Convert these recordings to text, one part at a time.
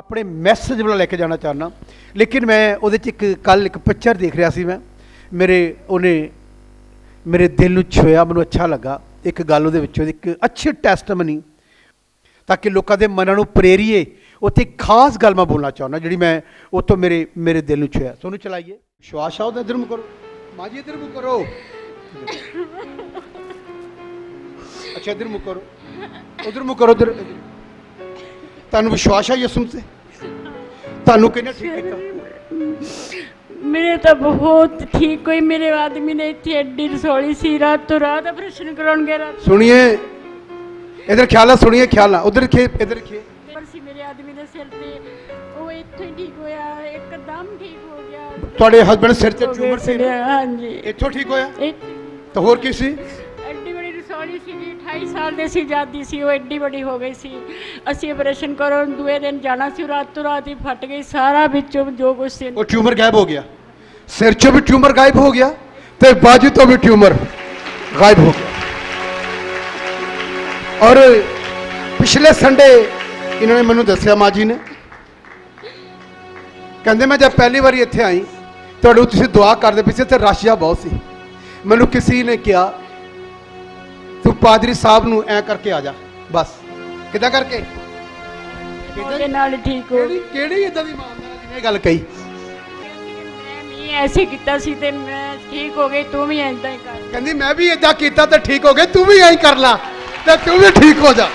अपने मैसेज वाला लेके जाना चाहना, लेकिन मैं वो कल एक पिक्चर देख रहा सी, मैं मेरे दिल में छुया, मैं अच्छा लगा एक गल वो एक अच्छी टैस्टमनी ताकि लोगों के मनां नूं प्रेरीए। उत्थे खास गल मैं बोलना चाहना जी, मैं उतो मेरे दिल में छुया। सोनू चलाइए, विश्वास आओ, इधर मुँह करो, माँ जी इधर मुँह करो, अच्छा इधर मुँह करो, उधर मुँह करो, उधर तुहानू विश्वास है यसु से? तुहानू किहने ठीक कीता? मेरे तो बहुत ठीक कोई, मेरे आदमी ने इतनी एड्डी रसौली सी, रात तो रात ऑपरेशन कराउण गया। सुनिए इधर ख्याल है, सुनिए ख्याल है, उधर रखिए, इधर रखिए। मेरे आदमी ने सिर पे वो इत्थों ही ठीक होया, एकदम ठीक हो गया। ਤੁਹਾਡੇ ਹਸਬੰਡ ਸਿਰ ਤੇ ਟਿਊਮਰ ਸੀ? हाँ जी, ਇੱਥੋਂ ਠੀਕ ਹੋਇਆ ਤਾਂ ਹੋਰ ਕੀ ਸੀ? एड्डी बड़ी रसौली सी, 28 साल ਦੀ ਸੀ ਜਾਦੀ ਸੀ, ਉਹ एड्डी बड़ी हो गई सी। ਅਸੀਂ ਆਪਰੇਸ਼ਨ ਕਰਨ ਦੂਏ ਦਿਨ ਜਾਣਾ ਸੀ, ਰਾਤੋਂ ਰਾਤ ਹੀ ਫਟ ਗਈ ਸਾਰਾ ਵਿੱਚੋਂ ਜੋ ਕੁਛ ਸੀ। ਉਹ ਟਿਊਮਰ ਗਾਇਬ ਹੋ ਗਿਆ, ਸਿਰ ਚੋਂ ਵੀ ਟਿਊਮਰ ਗਾਇਬ ਹੋ ਗਿਆ ਤੇ ਬਾਜੂ ਤੋਂ ਵੀ ਟਿਊਮਰ ਗਾਇਬ ਹੋ ਗਿਆ। ਔਰ ਪਿਛਲੇ ਸੰਡੇ इन्होंने मैनू दसिया, माँ जी ने कहते मैं जब पहली बार इत्थे आई तो तुसीं दुआ करते पीछे तो रश जिहा बहुत सी। मैनू किसी ने कहा तू पादरी साहब नू ऐ करके आ जा, बस किदा करके नाल ठीक हो। किहड़ी इदां दी ईमानदार जिहने गल कही, मैं ऐसे कीता सी ते मैं ठीक हो गई, तू भी ऐदां ही कर। कहंदी मैं भी इदां कीता ते ठीक हो गए, तू भी ऐं कर ला ते तू भी ठीक हो जा।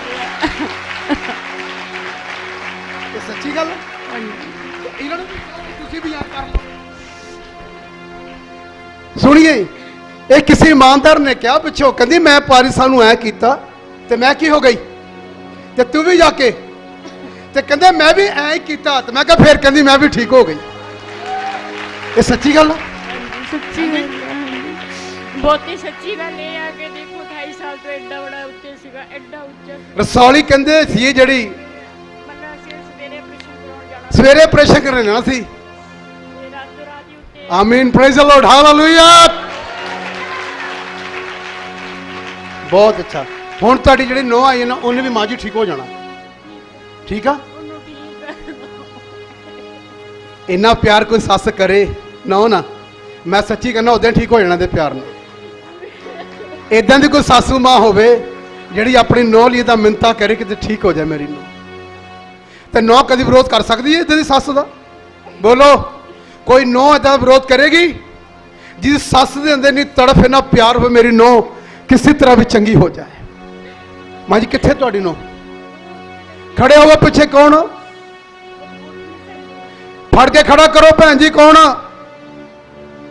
सच्ची गल सुनिए, ये किसी ईमानदार ने क्या पिछो, कहती मैं पारी सानू ऐ कीता ते मैं की हो गई ते तू भी जाके ते कहंदे मैं भी ऐ ही कीता ते मैं कहा फिर कहंदी मैं भी ठीक हो गई। ये सच्ची गल है? सच्ची गल, बहुत ही सच्ची गल है। आके देखो 28 साल तो एड्डा बड़ा उत्ते सीगा, एड्डा उच्चा रसौली कहंदे सी जड़ी सवेरे ऑपरेशन करने जाना सी। आमीन, प्रेज़ द लॉर्ड, हालेलुया। बहुत अच्छा। हुण तुहाडी जिहड़ी नूंह आई है ना, उन्हें भी मां जी ठीक हो जाना, ठीक आ? इन्ना प्यार कोई सस करे ना हो ना, मैं सच्ची कहना उदे ठीक हो जाना दे प्यार नाल। इदां दी कोई सासू मां होवे जिहड़ी अपनी नूंह लई तां मिन्नतां करे कि ठीक हो जाए मेरी नूंह, तो नौ कभी विरोध कर सकती है इदां दी सस दा? बोलो, कोई नौ इदां विरोध करेगी जिस सस दे अंदर नहीं तड़फ इन्ना प्यार हो मेरी नौ किसी तरह भी चंगी हो जाए। मां जी कित्थे तुहाडी नौ? खड़े हो पिछे, कौन फड़ के खड़ा करो भैन जी, कौन?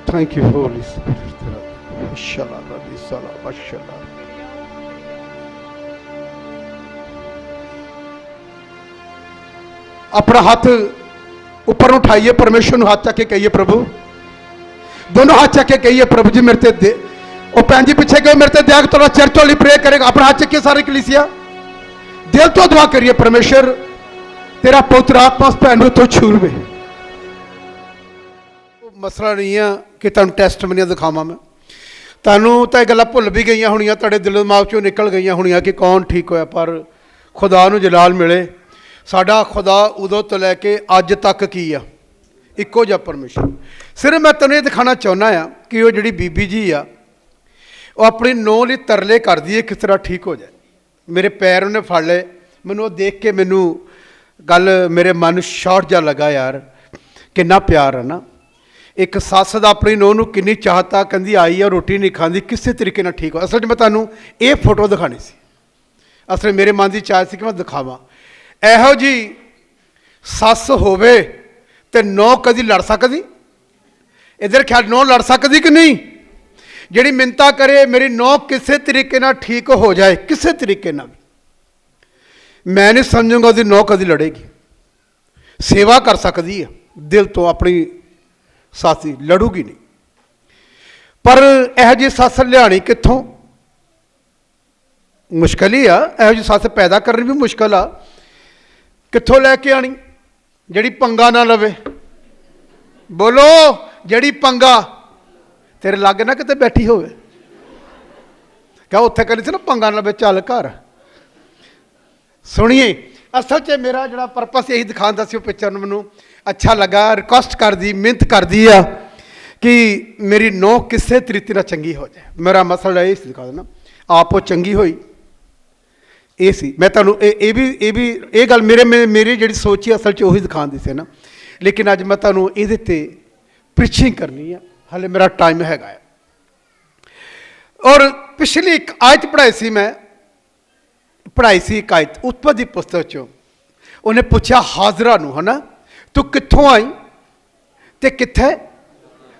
Thank you Holi spirit. अपना हाथ ऊपर उठाइए, परमेश्वर को हाथ चक के कहिए प्रभु, दोनों हाथ चक के कहिए प्रभु जी मेरे ते ओ भैन जी पिछे गए मेरे ते दया, थोड़ा चर्च वाली प्रे करेगा। अपना हाथ चकिए सारे कलीसिया, दिल तो दुआ करिए परमेश्वर तेरा पुत्र आत्मा उस भैन तो छू लवे। मसला नहीं है कि तुम टेस्टमनियां दिखावा, मैं तुहानू तो यह गल्लां भुल भी गई होणियां, तुहाडे दिल दिमाग चों निकल गई होणियां कि कौन ठीक होया, पर खुदा नूं जलाल मिले। साडा खुदा उदों तो लैके अज तक की आ इक्को जिहा परमेश्वर। सिर्फ मैं तैनूं ये दिखाना चाहुंदा आ कि वो जिहड़ी बीबी जी आ वो अपनी नूंह लई तरले करदी है किस तरह ठीक हो जाए। मेरे पैर उन्हें फड़ ले, मैनूं देख के मैनूं गल मेरे मन शॉर्ट जा लगा, यार किन्ना प्यार है ना। एक सस दा अपनी नूंह नूं किन्नी चाहता, कहंदी आई आ रोटी नहीं खांदी, किसी तरीके नाल ठीक हो। असल मैं तुहानूं ये फोटो दिखानी सी, असल मेरे मन की चाह सी कि मैं दिखावां। ਇਹੋ जी सस होवे ते नौ कदी लड़ सकदी? इधर ख्याल, नौ लड़ सकदी कि नहीं? जिहड़ी मिन्नता करे मेरी नौ किसी तरीके नाल ठीक हो जाए, किसी तरीके नाल, मैं नहीं समझूंगा उसकी नौ कदी लड़ेगी। सेवा कर सकती है दिल तो अपनी सासी, लड़ूगी नहीं। पर यह जी सस लियानी कित्थों? मुश्किल ही आ, यह जी सस पैदा करनी भी मुश्किल आ। कित्थों लैके आनी जिहड़ी पंगा ना लवे? बोलो, जिहड़ी पंगा तेरे लागे ना किते बैठी होवे, क्या उत्थे करी सी ना पंगा ना लवे, चल घर। सुनिए ਅਸਲ 'ਚ ਮੇਰਾ ਜਿਹੜਾ ਪਰਪਸ ਇਹੀ ਦਿਖਾਉਣ ਦਾ ਸੀ ਉਹ ਪਿਕਚਰ ਨੂੰ ਮੈਨੂੰ ਅੱਛਾ ਲੱਗਾ। ਰਿਕੁਐਸਟ ਕਰਦੀ, ਮਿਹਨਤ ਕਰਦੀ ਆ ਕਿ ਮੇਰੀ ਨੌ ਕਿਸੇ ਤਰੀਕੇ ਨਾਲ ਚੰਗੀ ਹੋ ਜਾਏ। ਮੇਰਾ ਮਸਲਾ ਇਹ ਸੀ ਦਿਖਾ ਦੇਣਾ, ਆਪ ਉਹ ਚੰਗੀ ਹੋਈ ਇਹ ਸੀ। ਮੈਂ ਤੁਹਾਨੂੰ ਇਹ ਗੱਲ ਮੇਰੀ ਜਿਹੜੀ ਸੋਚੀ ਅਸਲ 'ਚ ਉਹੀ ਦਿਖਾਉਣ ਦੀ ਸੀ ਨਾ, ਲੇਕਿਨ ਅੱਜ ਮੈਂ ਤੁਹਾਨੂੰ ਇਹਦੇ 'ਤੇ ਪ੍ਰੀਚਿੰਗ ਕਰਨੀ ਆ, ਹਾਲੇ ਮੇਰਾ ਟਾਈਮ ਹੈਗਾ ਹੈ। ਔਰ ਪਿਛਲੀ ਇੱਕ ਆਇਤ ਪੜ੍ਹਾਈ ਸੀ ਇੱਕ ਆਇਤ ਉਤਪਤੀ ਦੀ ਪੁਸਤਕ 'ਚੋਂ। ਉਹਨੇ ਪੁੱਛਿਆ ਹਾਜ਼ਰਾ ਨੂੰ, ਹੈ ਨਾ, ਤੂੰ ਕਿੱਥੋਂ ਆਈ ਤੇ ਕਿੱਥੇ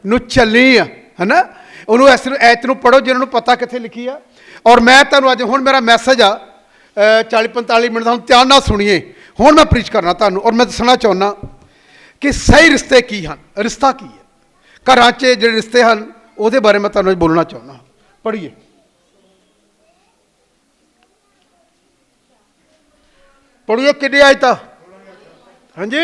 ਨੂੰ ਚੱਲੀ ਆ, ਹੈ ਨਾ। ਉਹਨੂੰ ਇਸ ਆਇਤ ਨੂੰ ਪੜ੍ਹੋ ਜਿਹਨਾਂ ਨੂੰ ਪਤਾ ਕਿੱਥੇ ਲਿਖੀ ਆ। ਔਰ ਮੈਂ ਤੁਹਾਨੂੰ ਅੱਜ ਹੁਣ ਮੇਰਾ ਮੈਸੇਜ ਆ 40-45 ਮਿੰਟ ਦਾ, ਹੁਣ ਧਿਆਨ ਨਾਲ ਸੁਣੀਏ। ਹੁਣ ਮੈਂ ਪ੍ਰੀਚ ਕਰਨਾ ਤੁਹਾਨੂੰ, ਔਰ ਮੈਂ ਦੱਸਣਾ ਚਾਹੁੰਦਾ ਕਿ ਸਹੀ ਰਿਸ਼ਤੇ ਕੀ ਹਨ, ਰਿਸ਼ਤਾ ਕੀ ਹੈ। ਘਰਾਂ 'ਚ ਜਿਹੜੇ ਰਿਸ਼ਤੇ ਹਨ ਉਹਦੇ ਬਾਰੇ ਮੈਂ ਤੁਹਾਨੂੰ ਬੋਲਣਾ ਚਾਹੁੰਦਾ। ਪੜ੍ਹੀਏ, ਪੜ੍ਹੀਏ ਕਿੰਨੀ ਆਇਤ ਆ? ਹਾਂਜੀ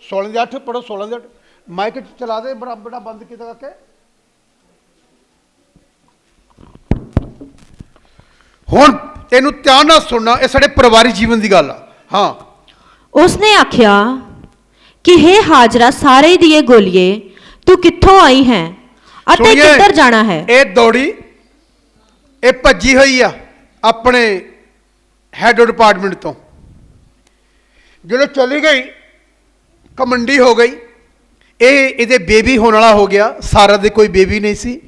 16 ਦੇ 8 ਪੜ੍ਹੋ, 16 ਦੇ 8। ਮਾਈਕ ਚਲਾ ਦੇ ਬੜਾ ਬੰਦ ਕੀਤਾ ਕਰਕੇ। ਹੁਣ ਇਹਨੂੰ ਧਿਆਨ ਨਾਲ ਸੁਣਨਾ, ਇਹ ਸਾਡੇ ਪਰਿਵਾਰਿਕ ਜੀਵਨ ਦੀ ਗੱਲ ਆ। ਹਾਂ, ਉਸਨੇ ਆਖਿਆ ਕਿ ਹੇ ਹਾਜਰਾ ਸਾਰੇ ਦੀਏ ਗੋਲੀਏ, ਤੂੰ ਕਿੱਥੋਂ ਆਈ ਹੈ ਅਤੇ ਕਿੱਧਰ ਜਾਣਾ ਹੈ? ਇਹ ਦੌੜੀ, ਇਹ ਭੱਜੀ ਹੋਈ ਆ ਆਪਣੇ ਹੈਡ ਡਿਪਾਰਟਮੈਂਟ ਤੋਂ। ਜਦੋਂ ਚਲੀ ਗਈ ਕਮੰਡੀ ਹੋ ਗਈ। ਇਹਦੇ ਬੇਬੀ ਹੋਣ ਵਾਲਾ ਹੋ ਗਿਆ। ਸਾਰਾ ਦੇ ਕੋਈ ਬੇਬੀ ਨਹੀਂ ਸੀ।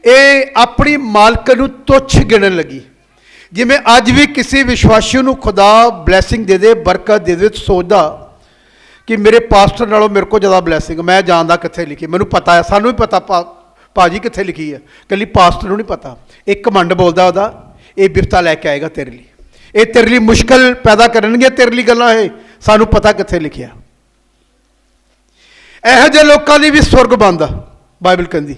ਇਹ ਆਪਣੀ ਮਾਲਕ ਨੂੰ ਤੁੱਛ ਗਿਣਨ ਲੱਗੀ। ਜਿਵੇਂ ਅੱਜ ਵੀ ਕਿਸੇ ਵਿਸ਼ਵਾਸੀ ਨੂੰ ਖੁਦਾ ਬਲੈਸਿੰਗ ਦੇ ਦੇ, ਬਰਕਤ ਦੇ ਦੇ, ਸੋਚਦਾ ਕਿ ਮੇਰੇ ਪਾਸਟਰ ਨਾਲੋਂ ਮੇਰੇ ਕੋਲ ਜ਼ਿਆਦਾ ਬਲੈਸਿੰਗ, ਮੈਂ ਜਾਣਦਾ ਕਿੱਥੇ ਲਿਖੀ, ਮੈਨੂੰ ਪਤਾ ਹੈ, ਸਾਨੂੰ ਵੀ ਪਤਾ ਭਾਜੀ ਕਿੱਥੇ ਲਿਖੀ ਹੈ। ਇਕੱਲੀ ਪਾਸਟਰ ਨੂੰ ਨਹੀਂ ਪਤਾ। ਇੱਕ ਘਮੰਡ ਬੋਲਦਾ ਉਹਦਾ, ਇਹ ਬਿਪਤਾ ਲੈ ਕੇ ਆਏਗਾ ਤੇਰੇ ਲਈ, ਇਹ ਤੇਰੇ ਲਈ ਮੁਸ਼ਕਲ ਪੈਦਾ ਕਰਨਗੇ, ਤੇਰੇ ਲਈ ਗੱਲਾਂ ਇਹ ਸਾਨੂੰ ਪਤਾ ਕਿੱਥੇ ਲਿਖਿਆ। ਇਹੋ ਜਿਹੇ ਲੋਕਾਂ ਲਈ ਵੀ ਸੁਰਗ ਬੰਦ ਆ। ਬਾਈਬਲ ਕਹਿੰਦੀ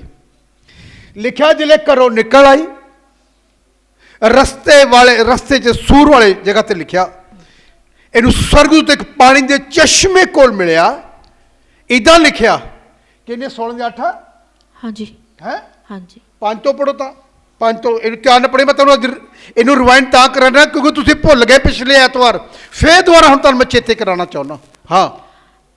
ਲਿਖਿਆ ਜਿਲੇ ਘਰੋਂ ਨਿਕਲ ਆਈ, ਰਸਤੇ 'ਚ ਸੂਰ ਵਾਲੇ ਜਗ੍ਹਾ ਤੇ ਲਿਖਿਆ, ਇਹਨੂੰ ਸਵਰਗ ਉੱਤੇ ਇੱਕ ਪਾਣੀ ਦੇ ਚਸ਼ਮੇ ਕੋਲ ਮਿਲਿਆ। ਇੱਦਾਂ ਲਿਖਿਆ ਕਿ ਇਹਨੇ 16 ਦੇ 8 ਹਾਂਜੀ ਹੈ। ਹਾਂਜੀ 5 ਤੋਂ ਪੜੋ, ਤਾਂ 5 ਤੋਂ ਇਹਨੂੰ ਧਿਆਨ ਨਾਲ ਪੜ੍ਹੇ। ਮੈਂ ਤੁਹਾਨੂੰ ਅੱਜ ਇਹਨੂੰ ਰਿਵਾਈਂਡ ਤਾਂ ਕਰਨਾ ਕਿਉਂਕਿ ਤੁਸੀਂ ਭੁੱਲ ਗਏ ਪਿਛਲੇ ਐਤਵਾਰ। ਫੇਰ ਦੁਬਾਰਾ ਹੁਣ ਤੁਹਾਨੂੰ ਮੈਂ ਚੇਤੇ ਕਰਾਉਣਾ ਚਾਹੁੰਦਾ। ਹਾਂ,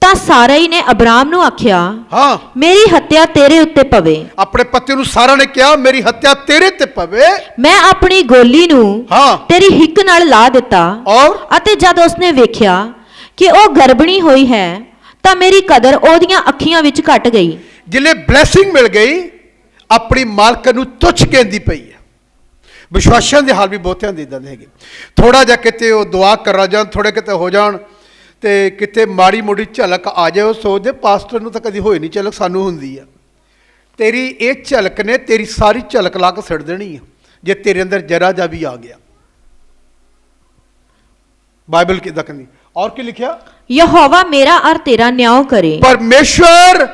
ਤਾਂ ਸਾਰਾਈ ਨੇ ਅਬਰਾਮ ਨੂੰ ਆਖਿਆ, ਹਾਂ, ਮੇਰੀ ਹੱਤਿਆ ਤੇਰੇ ਉੱਤੇ ਪਵੇ। ਆਪਣੇ ਪਤੀ ਨੂੰ ਸਾਰਾ ਨੇ ਕਿਹਾ ਮੇਰੀ ਹੱਤਿਆ ਤੇਰੇ ਤੇ ਪਵੇ। ਮੈਂ ਆਪਣੀ ਗੋਲੀ ਨੂੰ ਹਾਂ ਤੇਰੀ ਹਿੱਕ ਨਾਲ ਲਾ ਦਿੱਤਾ। ਔਰ ਅਤੇ ਜਦ ਉਸਨੇ ਵੇਖਿਆ ਕਿ ਉਹ ਗਰਭਣੀ ਹੋਈ ਹੈ ਤਾਂ ਮੇਰੀ ਕਦਰ ਉਹਦੀਆਂ ਅੱਖੀਆਂ ਵਿੱਚ ਘਟ ਗਈ। ਜਿਲੇ ਬਲੇਸਿੰਗ ਮਿਲ ਗਈ, ਆਪਣੀ ਮਾਲਕ ਨੂੰ ਤੁੱਛ ਕਹਿੰਦੀ ਪਈ ਹੈ। ਵਿਸ਼ਵਾਸੀਆਂ ਦੇ ਹਾਲ ਵੀ ਬਹੁਤਿਆਂ ਦੇ ਇਦਾਂ ਦੇ ਹੈਗੇ। ਥੋੜਾ ਜਿਹਾ ਕਿਤੇ ਉਹ ਦੁਆ ਕਰ ਜਾਣ, ਥੋੜੇ ਕਿਤੇ ਹੋ ਜਾਣ ਤੇ ਕਿਤੇ ਮਾੜੀ ਮੋਟੀ ਝਲਕ ਆ ਜਾਏ, ਉਹ ਸੋਚਦੇ ਪਾਸਟਰ ਨੂੰ ਤਾਂ ਕਦੀ ਹੋਈ ਨਹੀਂ ਝਲਕ, ਸਾਨੂੰ ਹੁੰਦੀ ਆ। ਤੇਰੀ ਇਹ ਝਲਕ ਨੇ ਤੇਰੀ ਸਾਰੀ ਝਲਕ ਲਾ ਕੇ ਸਿੱਟ ਦੇਣੀ ਆ ਜੇ ਤੇਰੇ ਅੰਦਰ ਜਰਾ ਜਾ ਵੀ ਆ ਗਿਆ। ਬਾਈਬਲ ਕਿਦਾਂ ਕਹਿੰਦੀ, ਔਰ ਕੀ ਲਿਖਿਆ? ਯਹੋਵਾ ਮੇਰਾ ਔਰ ਤੇਰਾ ਨਿਆਂ ਕਰੇ। ਪਰਮੇਸ਼ਵਰ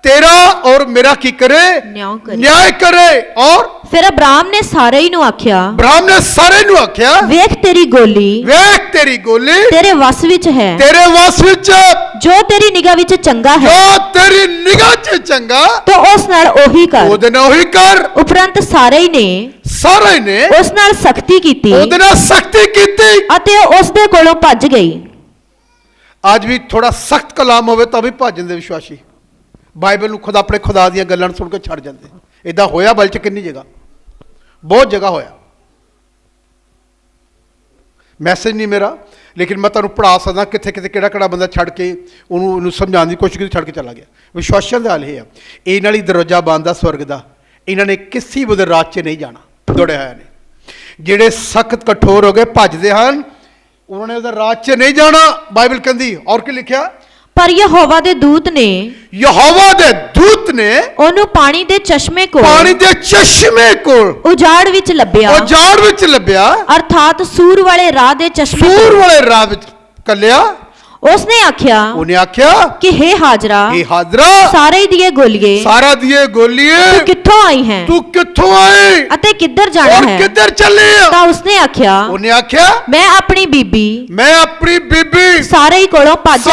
तेरा और मेरा की करे? न्याय करे। और फिर अब्राहम ने सारे नु आख्या, अब्राहम ने सारे नु आख्या, वेख तेरी गोली तेरे वस विच है, तेरे वस विच जो तेरी निगाह विच चंगा है, जो तेरी निगाह च चंगा तो उस नाल ओही कर। ओदे नाल ओही कर। उपरंत सारे ने उस नाल सख्ती कीती, ओदे नाल सख्ती कीती अते उस दे कोलों भज गई। आज भी थोड़ा सख्त कलाम होवे तां भी भज जांदे विश्वासी। बाइबल ਨੂੰ खुद अपने खुदा ਦੀਆਂ ਗੱਲਾਂ ਸੁਣ ਕੇ ਛੱਡ ਜਾਂਦੇ। ਇਦਾਂ ਹੋਇਆ ਬਲ ਚ ਕਿੰਨੀ ਜਗ੍ਹਾ, ਬਹੁਤ ਜਗ੍ਹਾ ਹੋਇਆ। ਮੈਸੇਜ ਨਹੀਂ ਮੇਰਾ, ਲੇਕਿਨ ਮੈਂ ਤੁਹਾਨੂੰ ਪੜ੍ਹਾ ਸਕਦਾ ਕਿੱਥੇ ਕਿੱਥੇ ਕਿਹੜਾ ਕਿਹੜਾ ਬੰਦਾ ਛੱਡ ਕੇ ਉਹਨੂੰ ਸਮਝਾਉਣ ਦੀ ਕੋਸ਼ਿਸ਼ ਕੀਤੀ, ਛੱਡ ਕੇ ਚਲਾ ਗਿਆ। ਵਿਸ਼ਵਾਸੀਆਂ ਦਾ ਹਾਲ ਇਹ ਆ, ਇਹ ਨਾਲ ਹੀ ਦਰਵਾਜ਼ਾ ਬੰਦ ਆ ਸਵਰਗ ਦਾ। ਇਹਨਾਂ ਨੇ ਕਿਸੇ ਵੀ ਰਾਤ 'ਚ ਨਹੀਂ ਜਾਣਾ। ਦੌੜੇ ਹੋਏ ਨੇ ਜਿਹੜੇ ਸਖਤ ਕਠੋਰ ਹੋ ਗਏ, ਭੱਜਦੇ ਹਨ, ਉਹਨਾਂ ਨੇ ਉਹਦਾ ਰਾਤ 'ਚ ਨਹੀਂ ਜਾਣਾ। ਬਾਈਬਲ ਕਹਿੰਦੀ, ਔਰ ਕੀ ਲਿਖਿਆ? पर यहोवा दे दूत ने ओनू पानी दे चश्मे कोल उजाड़ विच लभ्या अर्थात सूर वाले राह दे चश्मे कल्या। उसने आख्या कि हे हाजरा सारे दिए गोलिए तू ਕਿੱਥੋਂ ਆਈ ਹੈ ਤੂੰ ਕਿੱਥੋਂ ਆਈ ਅਤੇ ਕਿੱਧਰ ਜਾਣਾ ਔਰ ਹੈ ਕਿੱਧਰ ਚੱਲੀ ਆ ਤਾਂ ਉਸਨੇ ਆਖਿਆ ਉਹਨੇ ਆਖਿਆ ਮੈਂ ਆਪਣੀ ਬੀਬੀ ਸਾਰੇ ਹੀ ਕੋਲੋਂ ਭੱਜ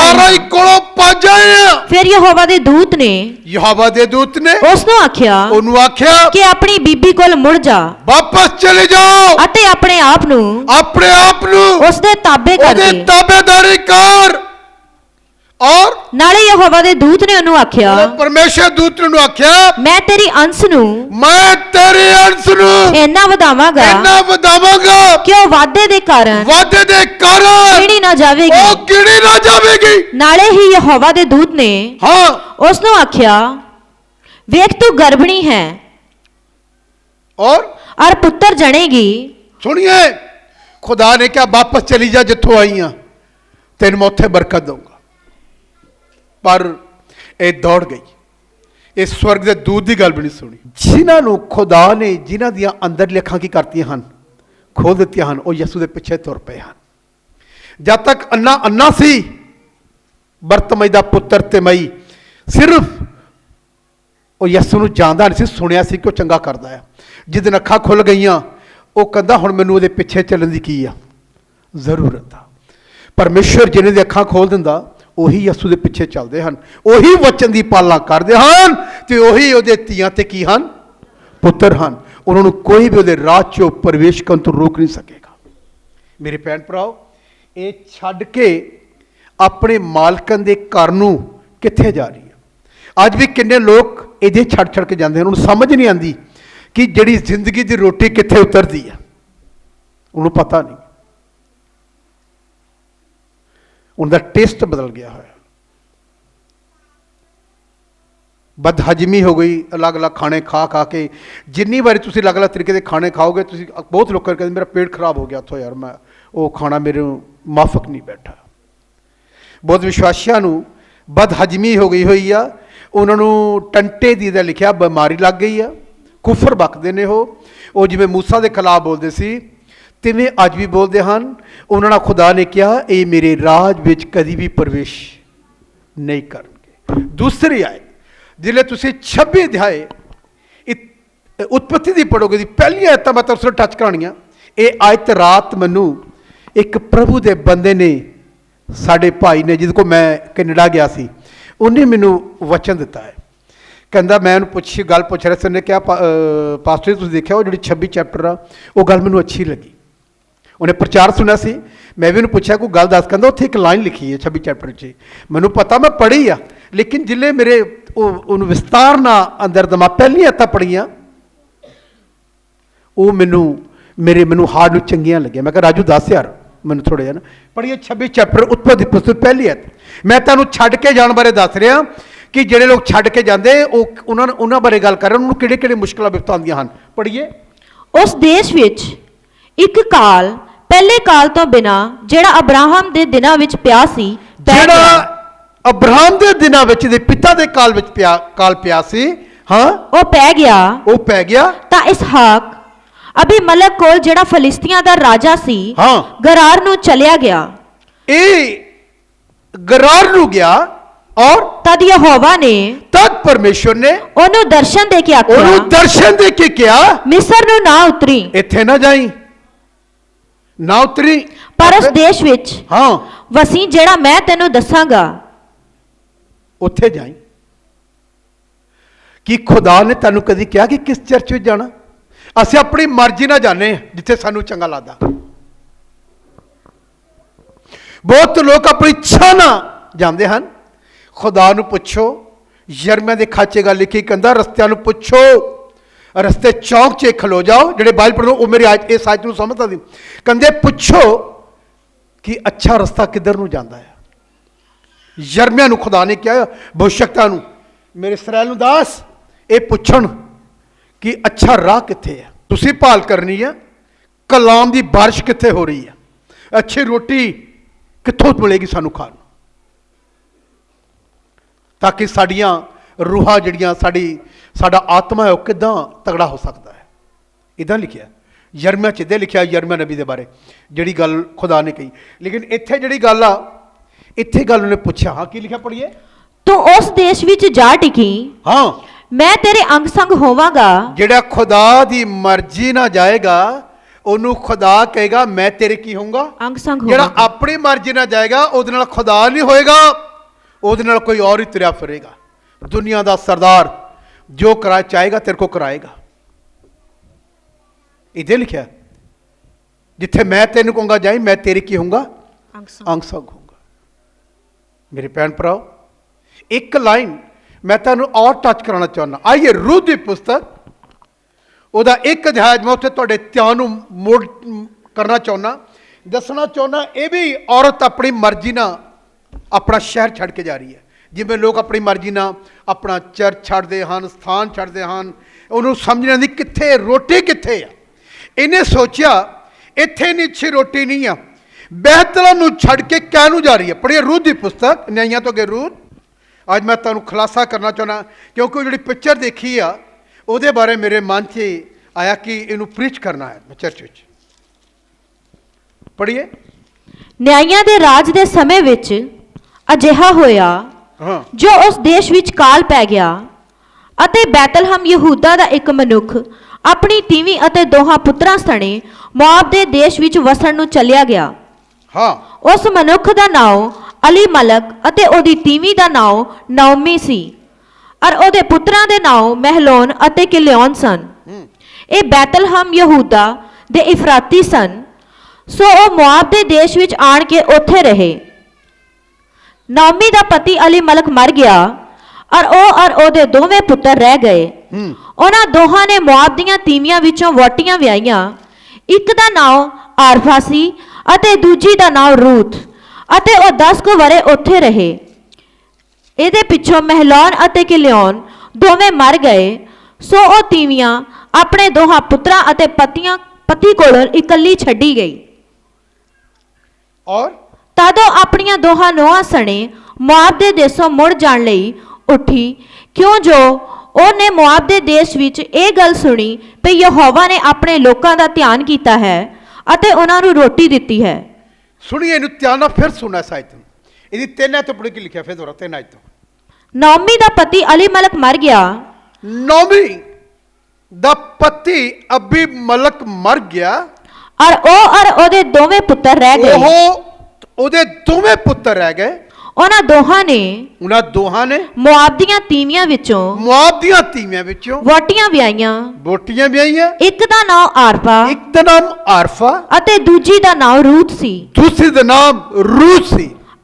ਆਈ ਆ ਫਿਰ ਯਹੋਵਾ ਦੇ ਦੂਤ ਨੇ ਯਹੋਵਾ ਦੇ ਦੂਤ ਨੇ ਉਸ ਨੂੰ ਆਖਿਆ ਉਹਨੂੰ ਆਖਿਆ ਕਿ ਆਪਣੀ ਬੀਬੀ ਕੋਲ ਮੁੜ ਜਾ ਵਾਪਸ ਚਲੇ ਜਾਓ ਅਤੇ ਆਪਣੇ ਆਪ ਨੂੰ ਉਸ ਦੇ ਤਾਬੇ ਕਰ ਉਹਦੇ ਦੇ ਤਾਬੇਦਾਰੀ ਕਰ ਔਰ ਨਾਲੇ ਯਹੋਵਾ ਦੇ ਦੂਤ ਨੇ ਉਹਨੂੰ ਆਖਿਆ ਪਰਮੇਸ਼ਰ ਦੂਤ ਨੂੰ ਆਖਿਆ ਮੈਂ ਤੇਰੀ ਅੰਸ਼ ਨੂੰ ਇੰਨਾ ਵਧਾਵਾਂਗਾ ਕਿ ਉਹ ਵਾਅਦੇ ਦੇ ਕਾਰਨ ਗਿਣੀ ਨਾ ਜਾਵੇਗੀ ਨਾਲੇ ਹੀ ਯਹੋਵਾ ਦੇ ਦੂਤ ਨੇ ਉਸ ਨੂੰ ਆਖਿਆ ਵੇਖ ਤੂੰ ਗਰਭਣੀ ਹੈ और पुत्र जनेगी सुनिए खुदा ने क्या वापस चली जा जिथों आई हाँ तेन मैं उत्थे बरकत दूंगा पर ये दौड़ गई इस स्वर्ग के दूत की गल भी नहीं सुनी जिन्होंने खुदा ने जिन्हों दियां अंदर अखां की करती हैं खोल दित्तियां हैं वो यसू के पिछे तुर पे हैं जब तक अन्ना अन्ना सी बरतमई का पुत्र तिमई सिर्फ वो यसू नूं जानदा नहीं सी सुनिया सी कि वो चंगा करदा है जिस दिन अखां खुल गईयां वो कहंदा हुण मैनूं उहदे पिछे चलण दी की आ जरूरत आ परमेश्वर जिन्हां दी अखां खोल दिंदा ਉਹੀ ਯਸੂ ਦੇ ਪਿੱਛੇ ਚੱਲਦੇ ਹਨ ਉਹੀ ਵਚਨ ਦੀ ਪਾਲਣਾ ਕਰਦੇ ਹਨ ਤੇ ਉਹੀ ਉਹਦੇ ਧੀਆਂ ਤੇ ਕੀ ਹਨ ਪੁੱਤਰ ਹਨ ਉਹਨਾਂ ਨੂੰ ਕੋਈ ਵੀ ਉਹਦੇ ਰਾਹ ਚੋਂ ਪ੍ਰਵੇਸ਼ ਕਰਨ ਤੋਂ ਰੋਕ ਨਹੀਂ ਸਕੇਗਾ ਮੇਰੇ ਭੈਣ ਭਰਾਓ ਇਹ ਛੱਡ ਕੇ ਆਪਣੇ ਮਾਲਕਨ ਦੇ ਘਰ ਨੂੰ ਕਿੱਥੇ ਜਾ ਰਹੀ ਹੈ ਅੱਜ ਵੀ ਕਿੰਨੇ ਲੋਕ ਇਹਦੇ ਛੱਡ ਕੇ ਜਾਂਦੇ ਹਨ ਉਹਨੂੰ ਸਮਝ ਨਹੀਂ ਆਉਂਦੀ ਕਿ ਜਿਹੜੀ ਜ਼ਿੰਦਗੀ ਦੀ ਰੋਟੀ ਕਿੱਥੇ ਉਤਰਦੀ ਹੈ ਉਹਨੂੰ ਪਤਾ ਨਹੀਂ उनका टेस्ट बदल गया है बदहजमी हो गई अलग अलग खाने खा खा के जिन्नी बारी तुम अलग अलग तरीके के खाने खाओगे तुम बहुत लोग कहते मेरा पेट खराब हो गया तो यार मैं वो खाना मेरे माफक नहीं बैठा बहुत विश्वासियों को बदहजमी हो गई हुई आ उन्होंने टंटे दी लिखा बीमारी लग गई आ कुफर बकते ने वो जिवें मूसा के खिलाफ बोलते सी तिवें अज भी बोलते हैं उन्होंने खुदा ने कहा ये मेरे राज विच कभी भी प्रवेश नहीं करनगे दूसरी आयत जिले तुसी 26 अध्याय उत्पत्ति की पढ़ोगे दी पहली आयत मैं तुम टच करानी ये आयत रात मैनू एक प्रभु के बंदे ने साडे भाई ने जिद को मैं कनेडा गया सी उन्हें मैनू वचन दिता है कहता मैं उन्हें गल पूछ रहा सी उन्हें क्या पास्टर तुसीं देखिया वो जिहड़ी 26 चैप्टर आ वो गल मैनू अच्छी लगी उन्हें प्रचार सुना सी मैं भी उन्हें पूछा कोई गल दस कहता उत्थे एक लाइन लिखी है 26 चैप्टर च मैनू पता मैं पढ़ी आ लेकिन जिले मेरे उन्होंने विस्तार ना अंदर दमा पहली आयतां पढ़ियां वो मैनू हार्ड नूं चंगियां लगियां मैं कहा राजू दस यार मैनू थोड़ा जिहा ना पढ़िए 26 चैप्टर उत्पत्ति पुस्तक पहली आयत मैं तुहानूं छड्ड के जाण बारे दस रहा कि जिहड़े लोग छड्ड के जांदे उन्हां बारे गल कर रहे उन्होंने किहड़े-किहड़े मुश्किलां विपतां आउंदियां हन पढ़िए उस देश विच एक काल पहले काल तो बिना जेड़ा अब्राहम दे दिनां विच पिया सी जेड़ा अब्राहम दे दिनां विच दे पिता दे काल विच काल पिया सी हां वो पै गया ता इसहाक अबीमलक कोल जेड़ा फलिस्तियां दा राजा सी हां गरार नूं चलिया गया ए गरार नूं गया और तद यहोवा ने तद परमेश्वर ने ओनू दर्शन दे के आख्या ओनू दर्शन दे के क्या मिस्र नूं ना उतरी इत्थे ना जाई ना उतरी पर उस देश विच हाँ वसी जेड़ा मैं तेनू दसांगा उत्थे जाई कि खुदा ने तेनू कदी कहा कि किस चर्च में जाना असीं अपनी मर्जी ना जाने जिथे सानू चंगा लगदा बहुत लोग अपनी इच्छा ना जाते हैं खुदा नू पुछो यरमिया दे खाचे गल लिखी कहंदा रस्तियां नू पुछो रस्ते चौंक च खलो जाओ जेडे बाइबल पढ़ो वो मेरी आज इस आयत नूं समझदा दी कहंदे पुछो कि अच्छा रस्ता किधर नूं जांदा है यरमिया नूं खुदा ने कहा भविष्यवक्ता नूं मेरे इसराइल नूं दास ये पुछण कि अच्छा राह कित्थे है तुसीं भाल करनी है कलाम दी बारिश कित्थे हो रही है अच्छी रोटी कित्थों मिलेगी सानूं खाण ताकि साडियां रूहां जिहड़ियां साडा आत्मा है वह किदां तगड़ा हो सकता है इदां लिखिया यरमिया च इदां लिखिया यरमिया नबी दे बारे जिहड़ी गल खुदा ने कही लेकिन इत्थे जिहड़ी गल आ इत्थे गल उन्हें पूछा हाँ की लिखा पढ़िए तो उस देश विच जा टिकी हाँ ਮੈਂ ਤੇਰੇ ਅੰਗ ਸੰਗ ਹੋਵਾਂਗਾ। ਜਿਹੜਾ ਖੁਦਾ ਦੀ ਮਰਜ਼ੀ ਨਾਲ ਜਾਏਗਾ ਉਹਨੂੰ ਖੁਦਾ ਕਹੇਗਾ ਮੈਂ ਤੇਰੇ ਕੀ ਹੋਊਂਗਾ, ਅੰਗ ਸੰਗ ਜਿਹੜਾ ਹੋਵਾਂਗਾ। ਆਪਣੀ ਮਰਜ਼ੀ ਨਾਲ ਜਾਏਗਾ ਉਹਦੇ ਨਾਲ ਖੁਦਾ ਨਹੀਂ ਹੋਏਗਾ, ਉਹਦੇ ਨਾਲ ਕੋਈ और ही ਤੁਰਿਆ ਫਿਰੇਗਾ। ਦੁਨੀਆ ਦਾ ਸਰਦਾਰ ਜੋ ਕਰਾ ਚਾਹੇਗਾ ਤੇਰੇ ਕੋ ਕਰਾਏਗਾ। ਇਹਦੇ ਲਿਖਿਆ ਜਿੱਥੇ ਮੈਂ ਤੈਨੂੰ ਕਹੂੰਗਾ ਜਾਈ ਮੈਂ ਤੇਰੇ ਕੀ ਹੋਊਂਗਾ, ਅੰਗ ਸੰਗ। ਅੰਗ ਸੰਗ ਹੋਊਂਗਾ। ਮੇਰੇ ਭੈਣ ਭਰਾਓ, ਇੱਕ ਲਾਈਨ ਮੈਂ ਤੁਹਾਨੂੰ और ਟੱਚ ਕਰਾਉਣਾ ਚਾਹੁੰਦਾ। ਆਈਏ ਰੂਥ ਦੀ ਪੁਸਤਕ ਉਹਦਾ ਇੱਕ ਅਧਿਆਇ ਮੈਂ ਉੱਥੇ ਤੁਹਾਡੇ ਧਿਆਨ ਨੂੰ ਮੋੜ ਕਰਨਾ ਚਾਹੁੰਦਾ, ਦੱਸਣਾ ਚਾਹੁੰਦਾ। ਇਹ ਵੀ ਔਰਤ ਆਪਣੀ ਮਰਜ਼ੀ ਨਾਲ ਆਪਣਾ ਸ਼ਹਿਰ ਛੱਡ ਕੇ ਜਾ ਰਹੀ ਹੈ। ਜਿਵੇਂ ਲੋਕ ਆਪਣੀ ਮਰਜ਼ੀ ਨਾਲ ਆਪਣਾ ਚਰਚ ਛੱਡਦੇ ਹਨ, ਸਥਾਨ ਛੱਡਦੇ ਹਨ, ਉਹਨੂੰ ਸਮਝ ਨਹੀਂ ਆਉਂਦੀ ਕਿੱਥੇ ਰੋਟੀ ਕਿੱਥੇ ਆ। ਇਹਨੇ ਸੋਚਿਆ ਇੱਥੇ ਨਹੀਂ ਅੱਛੀ ਰੋਟੀ ਨਹੀਂ ਆ, ਬੈਤਲਹਮ ਨੂੰ ਛੱਡ ਕੇ ਕਾਹਨੂੰ ਜਾ ਰਹੀ ਹੈ। ਪੜ੍ਹੀਏ ਰੂਥ ਦੀ ਪੁਸਤਕ, ਨਿਆਂਇਆਂ ਤੋਂ ਅੱਗੇ ਰੂਥ। ਅੱਜ ਮੈਂ ਤੁਹਾਨੂੰ ਖੁਲਾਸਾ ਕਰਨਾ ਚਾਹੁੰਦਾ ਕਿਉਂਕਿ ਉਹ ਜਿਹੜੀ ਪਿਕਚਰ ਦੇਖੀ ਆ ਉਹਦੇ ਬਾਰੇ ਮੇਰੇ ਮਨ 'ਚ ਆਇਆ ਕਿ ਇਹਨੂੰ ਪ੍ਰੀਚ ਕਰਨਾ ਹੈ ਮੈਂ ਚਰਚ ਵਿੱਚ। ਪੜ੍ਹੀਏ। ਨਿਆਂਇਆਂ ਦੇ ਰਾਜ ਦੇ ਸਮੇਂ ਵਿੱਚ ਅਜਿਹਾ ਹੋਇਆ ਹਾਂ, ਜੋ ਉਸ ਦੇਸ਼ ਵਿੱਚ ਕਾਲ ਪੈ ਗਿਆ ਅਤੇ ਬੈਤਲਹਮ ਯਹੂਦਾ ਦਾ ਇੱਕ ਮਨੁੱਖ ਆਪਣੀ ਤੀਵੀਂ ਅਤੇ ਦੋਹਾਂ ਪੁੱਤਰਾਂ ਸਣੇ ਮੋਆਬ ਦੇ ਦੇਸ਼ ਵਿੱਚ ਵਸਣ ਨੂੰ ਚੱਲਿਆ ਗਿਆ। ਹਾਂ, ਉਸ ਮਨੁੱਖ ਦਾ ਨਾਮ ਅਲੀ ਮਲਕ ਅਤੇ ਉਹਦੀ ਤੀਵੀਂ ਦਾ ਨਾਮ ਨੌਮੀ ਸੀ ਔਰ ਉਹਦੇ ਪੁੱਤਰਾਂ ਦੇ ਨਾਮ ਮਹਿਲੋਨ ਅਤੇ ਕਿਲਿਓਨ ਸਨ। ਇਹ ਬੈਤਲਹਮ ਯਹੂਦਾ ਦੇ ਇਫਰਾਤੀ ਸਨ। ਸੋ ਉਹ ਮੋਆਬ ਦੇ ਦੇਸ਼ ਵਿੱਚ ਆਣ ਕੇ ਉੱਥੇ ਰਹੇ। ਨੌਮੀ ਦਾ ਪਤੀ ਅਲੀ ਮਲਕ ਮਰ ਗਿਆ ਔਰ ਉਹਦੇ ਦੋਵੇਂ ਪੁੱਤਰ ਰਹਿ ਗਏ। ਉਹਨਾਂ ਦੋਹਾਂ ਨੇ ਮੋਆਬ ਦੀਆਂ ਤੀਵੀਆਂ ਵਿੱਚੋਂ ਵਹੁਟੀਆਂ ਵਿਆਹੀਆਂ। ਇੱਕ ਦਾ ਨਾਮ ਆਰਫਾ ਸੀ ਅਤੇ ਦੂਜੀ ਦਾ ਨਾਮ ਰੂਥ, ਅਤੇ ਉਹ 10 ਕੁ ਵਰੇ ਉੱਥੇ ਰਹੇ। ਇਹਦੇ ਪਿੱਛੋਂ ਮਹਿਲੋਨ ਅਤੇ ਕਿਲਿਓਨ ਦੋਵੇਂ ਮਰ ਗਏ। ਸੋ ਉਹ ਤੀਵੀਆਂ ਆਪਣੇ ਦੋਹਾਂ ਪੁੱਤਰਾਂ ਅਤੇ ਪਤੀ ਕੋਲੋਂ ਇਕੱਲੀ ਛੱਡੀ ਗਈ। ਔਰ ਤਦੋਂ ਆਪਣੀਆਂ ਦੋਹਾਂ ਨੂੰਹਾਂ ਸਣੇ ਮੋਆਬ ਦੇ ਦੇਸ਼ੋਂ ਮੁੜ ਜਾਣ ਲਈ ਉੱਠੀ, ਕਿਉਂ ਜੋ ਉਹਨੇ ਮੋਆਬ ਦੇ ਦੇਸ਼ ਵਿੱਚ ਇਹ ਗੱਲ ਸੁਣੀ ਕਿ ਯਹੋਵਾ ਨੇ ਆਪਣੇ ਲੋਕਾਂ ਦਾ ਧਿਆਨ ਕੀਤਾ ਹੈ ਅਤੇ ਉਹਨਾਂ ਨੂੰ ਰੋਟੀ ਦਿੱਤੀ ਹੈ। ਸੁਣੀਏ ਇਹਨੂੰ ਧਿਆਨ ਨਾਲ ਫਿਰ ਸੁਣਾ ਸਾਹਿਤ ਨੂੰ। ਇਹਦੀ 3 ਤੋਂ ਪੜ੍ਹ ਕੇ ਲਿਖਿਆ ਫਿਰ ਦੁਬਾਰਾ 3 ਤੋਂ। ਨੌਮੀ ਦਾ ਪਤੀ ਅਲੀ ਮਲਕ ਮਰ ਗਿਆ। ਨੌਮੀ ਦਾ ਪਤੀ ਅਬੀ ਮਲਕ ਮਰ ਗਿਆ ਔਰ ਉਹਦੇ ਦੋਵੇਂ ਪੁੱਤਰ ਰਹਿ ਗਏ। ਉਹਦੇ ਦੋਵੇਂ ਪੁੱਤਰ ਰਹਿ ਗਏ। ਉਹਨਾਂ ਦੋਹਾਂ ਨੇ ਮੋਆਬ ਦੀਆਂ ਤੀਵੀਆਂ ਵਿੱਚੋਂ ਵਹੁਟੀਆਂ ਵਿਆਹੀਆਂ। ਇੱਕ ਦਾ ਨਾਮ ਆਰਫਾ ਅਤੇ ਦੂਜੀ ਦਾ ਨਾਮ ਰੂਥ ਸੀ।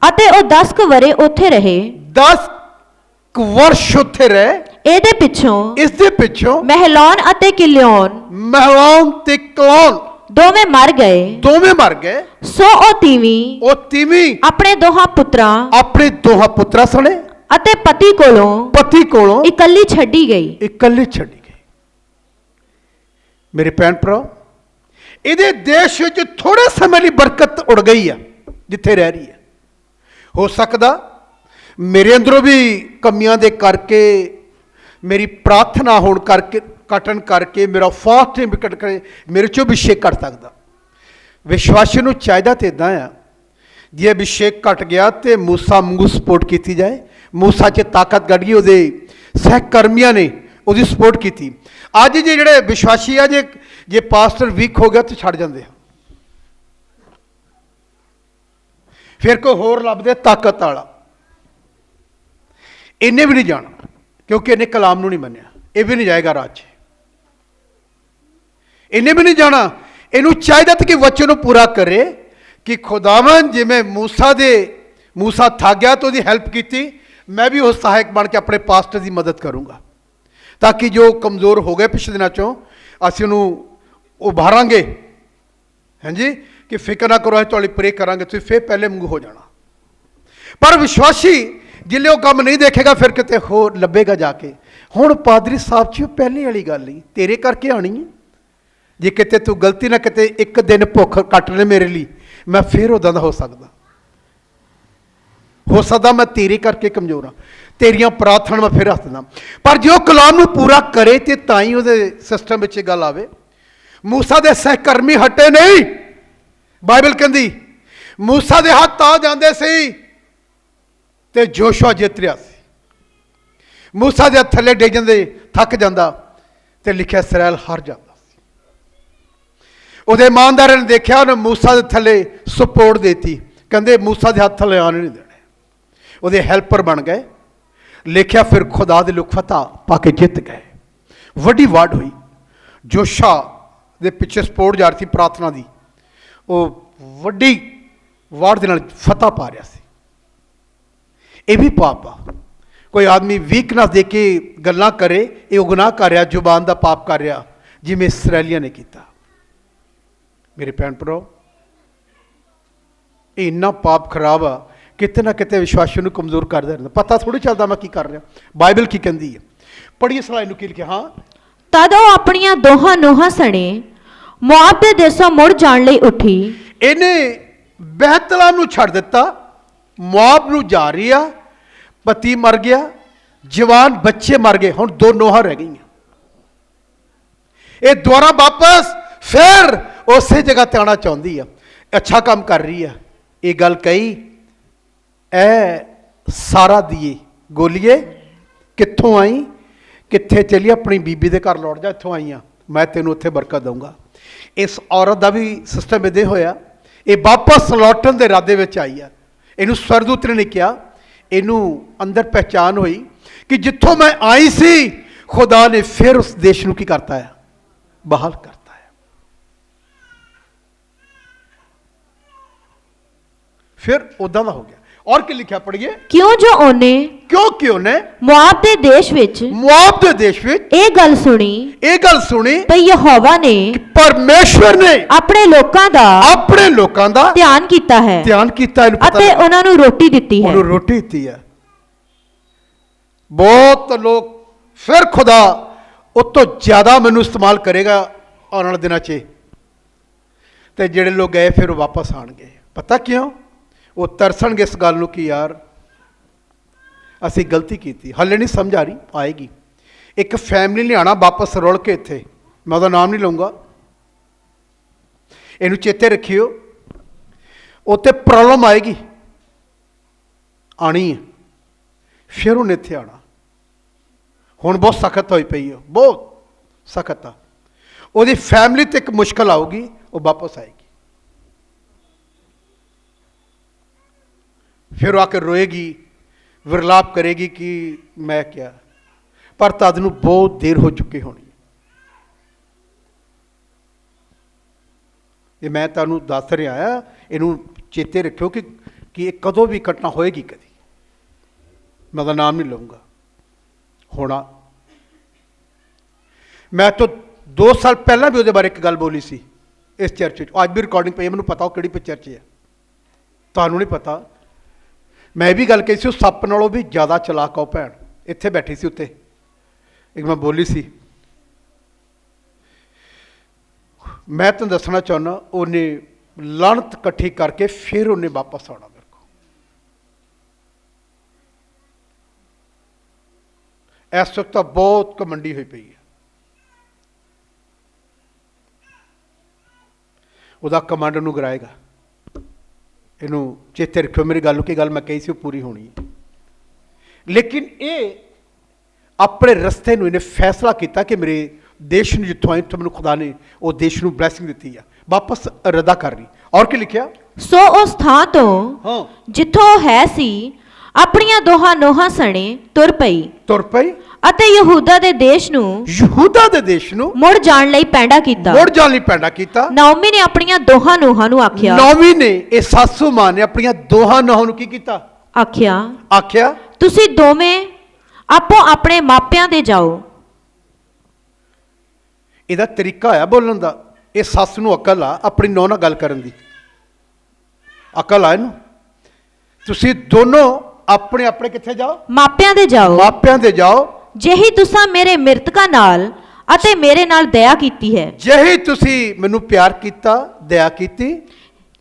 ਅਤੇ ਉਹ 10 ਕੁ ਵਰੇ ਉੱਥੇ ਰਹੇ। 10 ਕੁ ਵਰਸ਼ ਉੱਥੇ ਰਹੇ। ਇਸ ਦੇ ਪਿੱਛੋਂ ਮਹਿਲੋਨ ਅਤੇ ਕਿਲਿਓਨ ਦੋਵੇਂ ਮਰ ਗਏ। ਸੋ ਉਹ ਤੀਵੀਂ ਆਪਣੇ ਦੋਹਾਂ ਪੁੱਤਰਾਂ ਸਣੇ ਅਤੇ ਪਤੀ ਕੋਲੋਂ ਇਕੱਲੀ ਛੱਡੀ ਗਈ। ਮੇਰੇ ਭੈਣ ਭਰਾ, ਇਹਦੇ ਦੇਸ਼ ਵਿੱਚ ਥੋੜੇ ਸਮੇਂ ਲਈ ਬਰਕਤ ਉੜ ਗਈ ਆ ਜਿੱਥੇ ਰਹਿ ਰਹੀ ਹੈ। ਹੋ ਸਕਦਾ ਮੇਰੇ ਅੰਦਰੋਂ ਵੀ ਕਮੀਆਂ ਦੇ ਕਰਕੇ, ਮੇਰੀ ਪ੍ਰਾਰਥਨਾ ਹੋਣ ਕਰਕੇ, ਘਟਣ ਕਰਕੇ, ਮੇਰਾ ਫਾਸਟਿੰਗ ਘਟ ਕੇ ਮੇਰੇ ਚੋਂ ਅਭਿਸ਼ੇਕ ਘਟ ਸਕਦਾ। ਵਿਸ਼ਵਾਸੀ ਨੂੰ ਚਾਹੀਦਾ ਤੇ ਇਦਾਂ ਆ, ਜੇ ਅਭਿਸ਼ੇਕ ਘਟ ਗਿਆ ਤੇ ਮੂਸਾ ਵਾਂਗੂ ਸਪੋਰਟ ਕੀਤੀ ਜਾਏ। ਮੂਸਾ 'ਚ ਤਾਕਤ ਕੱਢ ਗਈ, ਉਹਦੇ ਸਹਿਕਰਮੀਆਂ ਨੇ ਉਹਦੀ ਸਪੋਰਟ ਕੀਤੀ। ਅੱਜ ਜਿਹੜੇ ਵਿਸ਼ਵਾਸੀ ਆ, ਜੇ ਪਾਸਟਰ ਵੀਕ ਹੋ ਗਿਆ ਤਾਂ ਛੱਡ ਜਾਂਦੇ ਆ, ਫਿਰ ਕੋਈ ਹੋਰ ਲੱਭਦੇ ਤਾਕਤ ਵਾਲਾ। ਇਹਨੇ ਵੀ ਨਹੀਂ ਜਾਣਾ ਕਿਉਂਕਿ ਇਹਨੇ ਕਲਾਮ ਨੂੰ ਨਹੀਂ ਮੰਨਿਆ। ਇਹ ਵੀ ਨਹੀਂ ਜਾਏਗਾ ਰਾਜ 'ਚ। ਇਹਨੇ ਵੀ ਨਹੀਂ ਜਾਣਾ। ਇਹਨੂੰ ਚਾਹੀਦਾ ਕਿ ਵਚਨ ਨੂੰ ਪੂਰਾ ਕਰੇ ਕਿ ਖੁਦਾਵੰਦ ਜਿਵੇਂ ਮੂਸਾ ਥੱਕ ਗਿਆ ਤਾਂ ਉਹਦੀ ਹੈਲਪ ਕੀਤੀ, ਮੈਂ ਵੀ ਉਹ ਸਹਾਇਕ ਬਣ ਕੇ ਆਪਣੇ ਪਾਸਟਰ ਦੀ ਮਦਦ ਕਰੂੰਗਾ ਤਾਂ ਕਿ ਜੋ ਕਮਜ਼ੋਰ ਹੋ ਗਏ ਪਿਛਲੇ ਦਿਨਾਂ 'ਚੋਂ ਅਸੀਂ ਉਹਨੂੰ ਉਭਾਰਾਂਗੇ। ਹਾਂਜੀ, ਕਿ ਫਿਕਰ ਨਾ ਕਰੋ, ਅਸੀਂ ਤੁਹਾਡੀ ਪ੍ਰੇ ਕਰਾਂਗੇ, ਤੁਸੀਂ ਫਿਰ ਪਹਿਲੇ ਵਾਂਗੂ ਹੋ ਜਾਣਾ। ਪਰ ਵਿਸ਼ਵਾਸੀ ਜਿੱਲੇ ਉਹ ਕੰਮ ਨਹੀਂ ਦੇਖੇਗਾ ਫਿਰ ਕਿਤੇ ਹੋਰ ਲੱਭੇਗਾ ਜਾ ਕੇ। ਹੁਣ ਪਾਦਰੀ ਸਾਹਿਬ ਜੀ, ਉਹ ਪਹਿਲੀ ਵਾਲੀ ਗੱਲ ਨਹੀਂ, ਤੇਰੇ ਕਰਕੇ ਆਣੀ ਹੈ। ਜੇ ਕਿਤੇ ਤੂੰ ਗਲਤੀ ਨਾ ਕਿਤੇ ਇੱਕ ਦਿਨ ਭੁੱਖ ਕੱਟ ਲੈ ਮੇਰੇ ਲਈ, ਮੈਂ ਫਿਰ ਉੱਦਾਂ ਦਾ ਹੋ ਸਕਦਾ ਮੈਂ ਤੇਰੇ ਕਰਕੇ ਕਮਜ਼ੋਰ ਹਾਂ, ਤੇਰੀਆਂ ਪ੍ਰਾਰਥਨਾ ਮੈਂ ਫਿਰ ਹੱਸਦਾ। ਪਰ ਜੇ ਉਹ ਕਲਾਮ ਨੂੰ ਪੂਰਾ ਕਰੇ ਤੇ ਤਾਂ ਹੀ ਉਹਦੇ ਸਿਸਟਮ ਵਿੱਚ ਗੱਲ ਆਵੇ। ਮੂਸਾ ਦੇ ਸਹਿਕਰਮੀ ਹਟੇ ਨਹੀਂ। ਬਾਈਬਲ ਕਹਿੰਦੀ ਮੂਸਾ ਦੇ ਹੱਥ ਆ ਜਾਂਦੇ ਸੀ ਤੇ ਜੋਸ਼ੂਆ ਜਿੱਤ ਰਿਹਾ ਸੀ। ਮੂਸਾ ਦੇ ਥੱਲੇ ਡਿੱਗ ਜਾਂਦੇ ਥੱਕ ਜਾਂਦਾ ਤੇ ਲਿਖਿਆ ਇਸਰਾਇਲ ਹਾਰ ਜਾਂਦਾ ਸੀ। ਉਹਦੇ ਇਮਾਨਦਾਰਾਂ ਨੇ ਦੇਖਿਆ, ਉਹਨੇ ਮੂਸਾ ਦੇ ਥੱਲੇ ਸਪੋਰਟ ਦੇਤੀ, ਕਹਿੰਦੇ ਮੂਸਾ ਦੇ ਹੱਥ ਥੱਲੇ ਆਉਣ ਨਹੀਂ ਦੇਣੇ। ਉਹਦੇ ਹੈਲਪਰ ਬਣ ਗਏ। ਲਿਖਿਆ ਫਿਰ ਖੁਦਾ ਦੇ ਲੋਕ ਫਤਹ ਪਾ ਕੇ ਜਿੱਤ ਗਏ। ਵੱਡੀ ਵਾਰਡ ਹੋਈ। ਜੋਸ਼ਾ ਦੇ ਪਿੱਛੇ ਸਪੋਰਟ ਜਾ ਰਹੀ ਸੀ ਪ੍ਰਾਰਥਨਾ ਦੀ, ਉਹ ਵੱਡੀ ਵਾਰਡ ਦੇ ਨਾਲ ਫਤਹ ਪਾ ਰਿਹਾ ਸੀ। ਇਹ ਵੀ ਪਾਪ ਆ। ਕੋਈ ਆਦਮੀ ਵੀਕਨੈਸ ਦੇ ਕੇ ਗੱਲਾਂ ਕਰੇ, ਇਹ ਉਹ ਗੁਨਾਹ ਕਰ ਰਿਹਾ, ਜ਼ੁਬਾਨ ਦਾ ਪਾਪ ਕਰ ਰਿਹਾ, ਜਿਵੇਂ ਇਸਰਾਏਲੀਆਂ ਨੇ ਕੀਤਾ। ਮੇਰੇ ਭੈਣ ਭਰਾ, ਇਹ ਇੰਨਾ ਪਾਪ ਖਰਾਬ ਆ, ਕਿਤੇ ਨਾ ਕਿਤੇ ਵਿਸ਼ਵਾਸੀ ਨੂੰ ਕਮਜ਼ੋਰ ਕਰਦਾ ਰਹਿੰਦਾ। ਪਤਾ ਥੋੜ੍ਹੀ ਚੱਲਦਾ ਮੈਂ ਕੀ ਕਰ ਰਿਹਾ। ਬਾਈਬਲ ਕੀ ਕਹਿੰਦੀ ਹੈ, ਪੜ੍ਹੀਏ ਸਲਾਹ ਨੂੰ। ਕੀ ਲਿਖਿਆ? ਹਾਂ, ਤਦ ਉਹ ਆਪਣੀਆਂ ਦੋਹਾਂ ਨੂੰਹਾਂ ਸਣੇ ਮੁਆਬ ਦੇ ਦੇਸੋਂ ਮੁੜ ਜਾਣ ਲਈ ਉੱਠੀ। ਇਹਨੇ ਬਹਿਤਲਾ ਨੂੰ ਛੱਡ ਦਿੱਤਾ, ਮੁਆਬ ਨੂੰ ਜਾ ਰਹੀ ਆ। ਪਤੀ ਮਰ ਗਿਆ, ਜਵਾਨ ਬੱਚੇ ਮਰ ਗਏ, ਹੁਣ 2 ਨੂੰਹਾਂ ਰਹਿ ਗਈਆਂ। ਇਹ ਦੁਬਾਰਾ ਵਾਪਸ ਫਿਰ ਉਸੇ ਜਗ੍ਹਾ ਤੇ ਆਉਣਾ ਚਾਹੁੰਦੀ ਆ। ਅੱਛਾ ਕੰਮ ਕਰ ਰਹੀ ਆ। ਇਹ ਗੱਲ ਕਹੀ, ਐ ਸਾਰਾ ਦੀਏ ਗੋਲੀਏ ਕਿੱਥੋਂ ਆਈ, ਕਿੱਥੇ ਚਲੀ? ਆਪਣੀ ਬੀਬੀ ਦੇ ਘਰ ਲੌਟ ਜਾ, ਇੱਥੋਂ ਆਈ ਆ, ਮੈਂ ਤੈਨੂੰ ਉੱਥੇ ਬਰਕਤ ਦਊਂਗਾ। ਇਸ ਔਰਤ ਦਾ ਵੀ ਸਿਸਟਮ ਇਹਦੇ ਹੋਇਆ। ਇਹ ਵਾਪਸ ਲੌਟਣ ਦੇ ਇਰਾਦੇ ਵਿੱਚ ਆਈ ਆ। ਇਹਨੂੰ ਸਵਰਗਦੂਤ ਨੇ ਕਿਹਾ, ਇਹਨੂੰ ਅੰਦਰ ਪਹਿਚਾਨ ਹੋਈ ਕਿ ਜਿੱਥੋਂ ਮੈਂ ਆਈ ਸੀ, ਖੁਦਾ ਨੇ ਫਿਰ ਉਸ ਦੇਸ਼ ਨੂੰ ਕੀ ਕਰਤਾ ਹੈ? ਬਹਾਲ ਕਰਤਾ ਹੈ। ਫਿਰ ਉਦਾਂ ਦਾ ਹੋ ਗਿਆ। ਔਰ ਕੀ ਲਿਖਿਆ? ਪੜ੍ਹੀਏ। ਕਿਉਂਕਿ ਉਹਨੇ ਮੁਆਬ ਦੇ ਦੇਸ਼ ਵਿੱਚ ਇਹ ਗੱਲ ਸੁਣੀ ਭਈ ਯਹੋਵਾ ਨੇ ਪਰਮੇਸ਼ਵਰ ਨੇ ਆਪਣੇ ਲੋਕਾਂ ਦਾ ਧਿਆਨ ਕੀਤਾ ਹੈ ਅਤੇ ਉਹਨਾਂ ਨੂੰ ਰੋਟੀ ਦਿੱਤੀ ਹੈ। ਉਹਨੂੰ ਰੋਟੀ ਦਿੱਤੀ ਹੈ। ਬਹੁਤ ਲੋਕ ਫਿਰ ਖੁਦਾ ਉਹ ਤੋਂ ਜ਼ਿਆਦਾ ਮੈਨੂੰ ਇਸਤੇਮਾਲ ਕਰੇਗਾ ਆਉਣ ਵਾਲੇ ਦਿਨਾਂ 'ਚ, ਤੇ ਜਿਹੜੇ ਲੋਕ ਗਏ ਫਿਰ ਉਹ ਵਾਪਸ ਆਣਗੇ। ਪਤਾ ਕਿਉਂ? ਉਹ ਤਰਸਣਗੇ ਇਸ ਗੱਲ ਨੂੰ ਕਿ ਯਾਰ ਅਸੀਂ ਗਲਤੀ ਕੀਤੀ। ਹਾਲੇ ਨਹੀਂ ਸਮਝ ਆ ਰਹੀ, ਆਏਗੀ। ਇੱਕ ਫੈਮਿਲੀ ਨੇ ਆਉਣਾ ਵਾਪਸ ਰੁਲ ਕੇ ਇੱਥੇ, ਮੈਂ ਉਹਦਾ ਨਾਮ ਨਹੀਂ ਲਊਂਗਾ, ਇਹਨੂੰ ਚੇਤੇ ਰੱਖਿਓ। ਉੱਥੇ ਪ੍ਰੋਬਲਮ ਆਏਗੀ, ਆਣੀ ਹੈ, ਫਿਰ ਉਹਨੇ ਇੱਥੇ ਆਉਣਾ। ਹੁਣ ਬਹੁਤ ਸਖਤ ਹੋਈ ਪਈ ਹੈ, ਬਹੁਤ ਸਖਤ ਆ। ਉਹਦੀ ਫੈਮਿਲੀ ਤੇ ਇੱਕ ਮੁਸ਼ਕਲ ਆਊਗੀ, ਉਹ ਵਾਪਸ ਆਏਗੀ। ਫਿਰ ਉਹ ਆ ਕੇ ਰੋਏਗੀ, ਵਿਰਲਾਪ ਕਰੇਗੀ ਕਿ ਮੈਂ ਕਿਹਾ, ਪਰ ਤਦ ਨੂੰ ਬਹੁਤ ਦੇਰ ਹੋ ਚੁੱਕੀ ਹੋਣੀ। ਇਹ ਮੈਂ ਤੁਹਾਨੂੰ ਦੱਸ ਰਿਹਾ ਆ, ਇਹਨੂੰ ਚੇਤੇ ਰੱਖਿਓ ਕਿ ਇਹ ਕਦੋਂ ਵੀ ਘਟਨਾ ਹੋਏਗੀ। ਕਦੀ ਮੈਂ ਉਹਦਾ ਨਾਮ ਨਹੀਂ ਲਊਂਗਾ। ਹੋਣਾ, ਮੈਂ ਤਾਂ 2 ਸਾਲ ਪਹਿਲਾਂ ਵੀ ਉਹਦੇ ਬਾਰੇ ਇੱਕ ਗੱਲ ਬੋਲੀ ਸੀ ਇਸ ਚਰਚ 'ਚ। ਅੱਜ ਵੀ ਰਿਕਾਰਡਿੰਗ ਪਈ ਹੈ, ਮੈਨੂੰ ਪਤਾ ਉਹ ਕਿਹੜੀ ਚਰਚ ਹੈ, ਤੁਹਾਨੂੰ ਨਹੀਂ ਪਤਾ। ਮੈਂ ਇਹ ਵੀ ਗੱਲ ਕਹੀ ਸੀ, ਉਹ ਸੱਪ ਨਾਲੋਂ ਵੀ ਜ਼ਿਆਦਾ ਚਲਾਕ ਆ ਉਹ ਭੈਣ। ਇੱਥੇ ਬੈਠੀ ਸੀ ਉੱਤੇ, ਇੱਕ ਮੈਂ ਬੋਲੀ ਸੀ। ਮੈਂ ਤੁਹਾਨੂੰ ਦੱਸਣਾ ਚਾਹੁੰਦਾ, ਉਹਨੇ ਲਾਹਨਤ ਇਕੱਠੀ ਕਰਕੇ ਫਿਰ ਉਹਨੇ ਵਾਪਸ ਆਉਣਾ ਮੇਰੇ ਕੋਲ। ਇਸ ਵਕਤ ਤਾਂ ਬਹੁਤ ਘਮੰਡੀ ਹੋਈ ਪਈ ਹੈ। ਉਹਦਾ ਕਮਾਂਡ ਨੂੰ ਗਿਰਾਏਗਾ। ਇਹਨੂੰ ਚੇਤੇ ਰੱਖਿਓ, ਮੇਰੀ ਗੱਲ ਨੂੰ ਕੀ ਗੱਲ ਮੈਂ ਕਹੀ ਸੀ ਉਹ ਪੂਰੀ ਹੋਣੀ ਹੈ। ਲੇਕਿਨ ਇਹ ਆਪਣੇ ਰਸਤੇ ਨੂੰ ਇਹਨੇ ਫੈਸਲਾ ਕੀਤਾ ਕਿ ਮੇਰੇ ਦੇਸ਼ ਨੂੰ ਜਿੱਥੋਂ ਆਏ, ਮੈਨੂੰ ਖੁਦਾ ਨੇ ਉਹ ਦੇਸ਼ ਨੂੰ ਬਲੈਸਿੰਗ ਦਿੱਤੀ ਆ, ਵਾਪਸ ਰੱਦਾ ਕਰ ਰਹੀ। ਔਰ ਕੀ ਲਿਖਿਆ? ਸੋ ਉਸ ਥਾਂ ਤੋਂ ਜਿੱਥੋਂ ਉਹ ਹੈ ਸੀ ਆਪਣੀਆਂ ਦੋਹਾਂ ਨੂੰਹਾਂ ਸਣੇ ਤੁਰ ਪਈ ਅਤੇ ਯਹੂਦਾ ਦੇ ਦੇਸ਼ ਨੂੰ ਮੁੜ ਜਾਣ ਲਈ ਪੈਂਡਾ ਕੀਤਾ। ਨਾਓਮੀ ਨੇ ਆਪਣੀਆਂ ਦੋਹਾਂ ਨੂੰਹਾਂ ਨੂੰ ਆਖਿਆ, ਨਾਓਮੀ ਨੇ, ਇਹ ਸਾਸੂ ਮਾਂ ਨੇ ਆਪਣੀਆਂ ਦੋਹਾਂ ਨੂੰਹਾਂ ਨੂੰ ਕੀ ਕੀਤਾ? ਆਖਿਆ ਤੁਸੀਂ ਦੋਵੇਂ ਆਪੋ ਆਪਣੇ ਮਾਪਿਆਂ ਦੇ ਜਾਓ। ਇਹਦਾ ਤਰੀਕਾ ਆ ਬੋਲਣ ਦਾ। ਇਹ ਸੱਸ ਨੂੰ ਅਕਲ ਆ ਆਪਣੀ ਨੂੰਹ ਨਾਲ ਗੱਲ ਕਰਨ ਦੀ, ਅਕਲ ਆ ਇਹਨੂੰ। ਤੁਸੀਂ ਦੋਨੋਂ ਆਪਣੇ ਆਪਣੇ ਕਿੱਥੇ ਜਾਓ? ਮਾਪਿਆਂ ਦੇ ਜਾਓ। ਜਿਹੀ ਤੁਸੀਂ ਮੇਰੇ ਮਿਰਤਕਾਂ ਨਾਲ ਅਤੇ ਮੇਰੇ ਨਾਲ ਦਇਆ ਕੀਤੀ ਹੈ, ਜਿਹੀ ਤੁਸੀਂ ਮੈਨੂੰ ਪਿਆਰ ਕੀਤਾ, ਦਇਆ ਕੀਤੀ,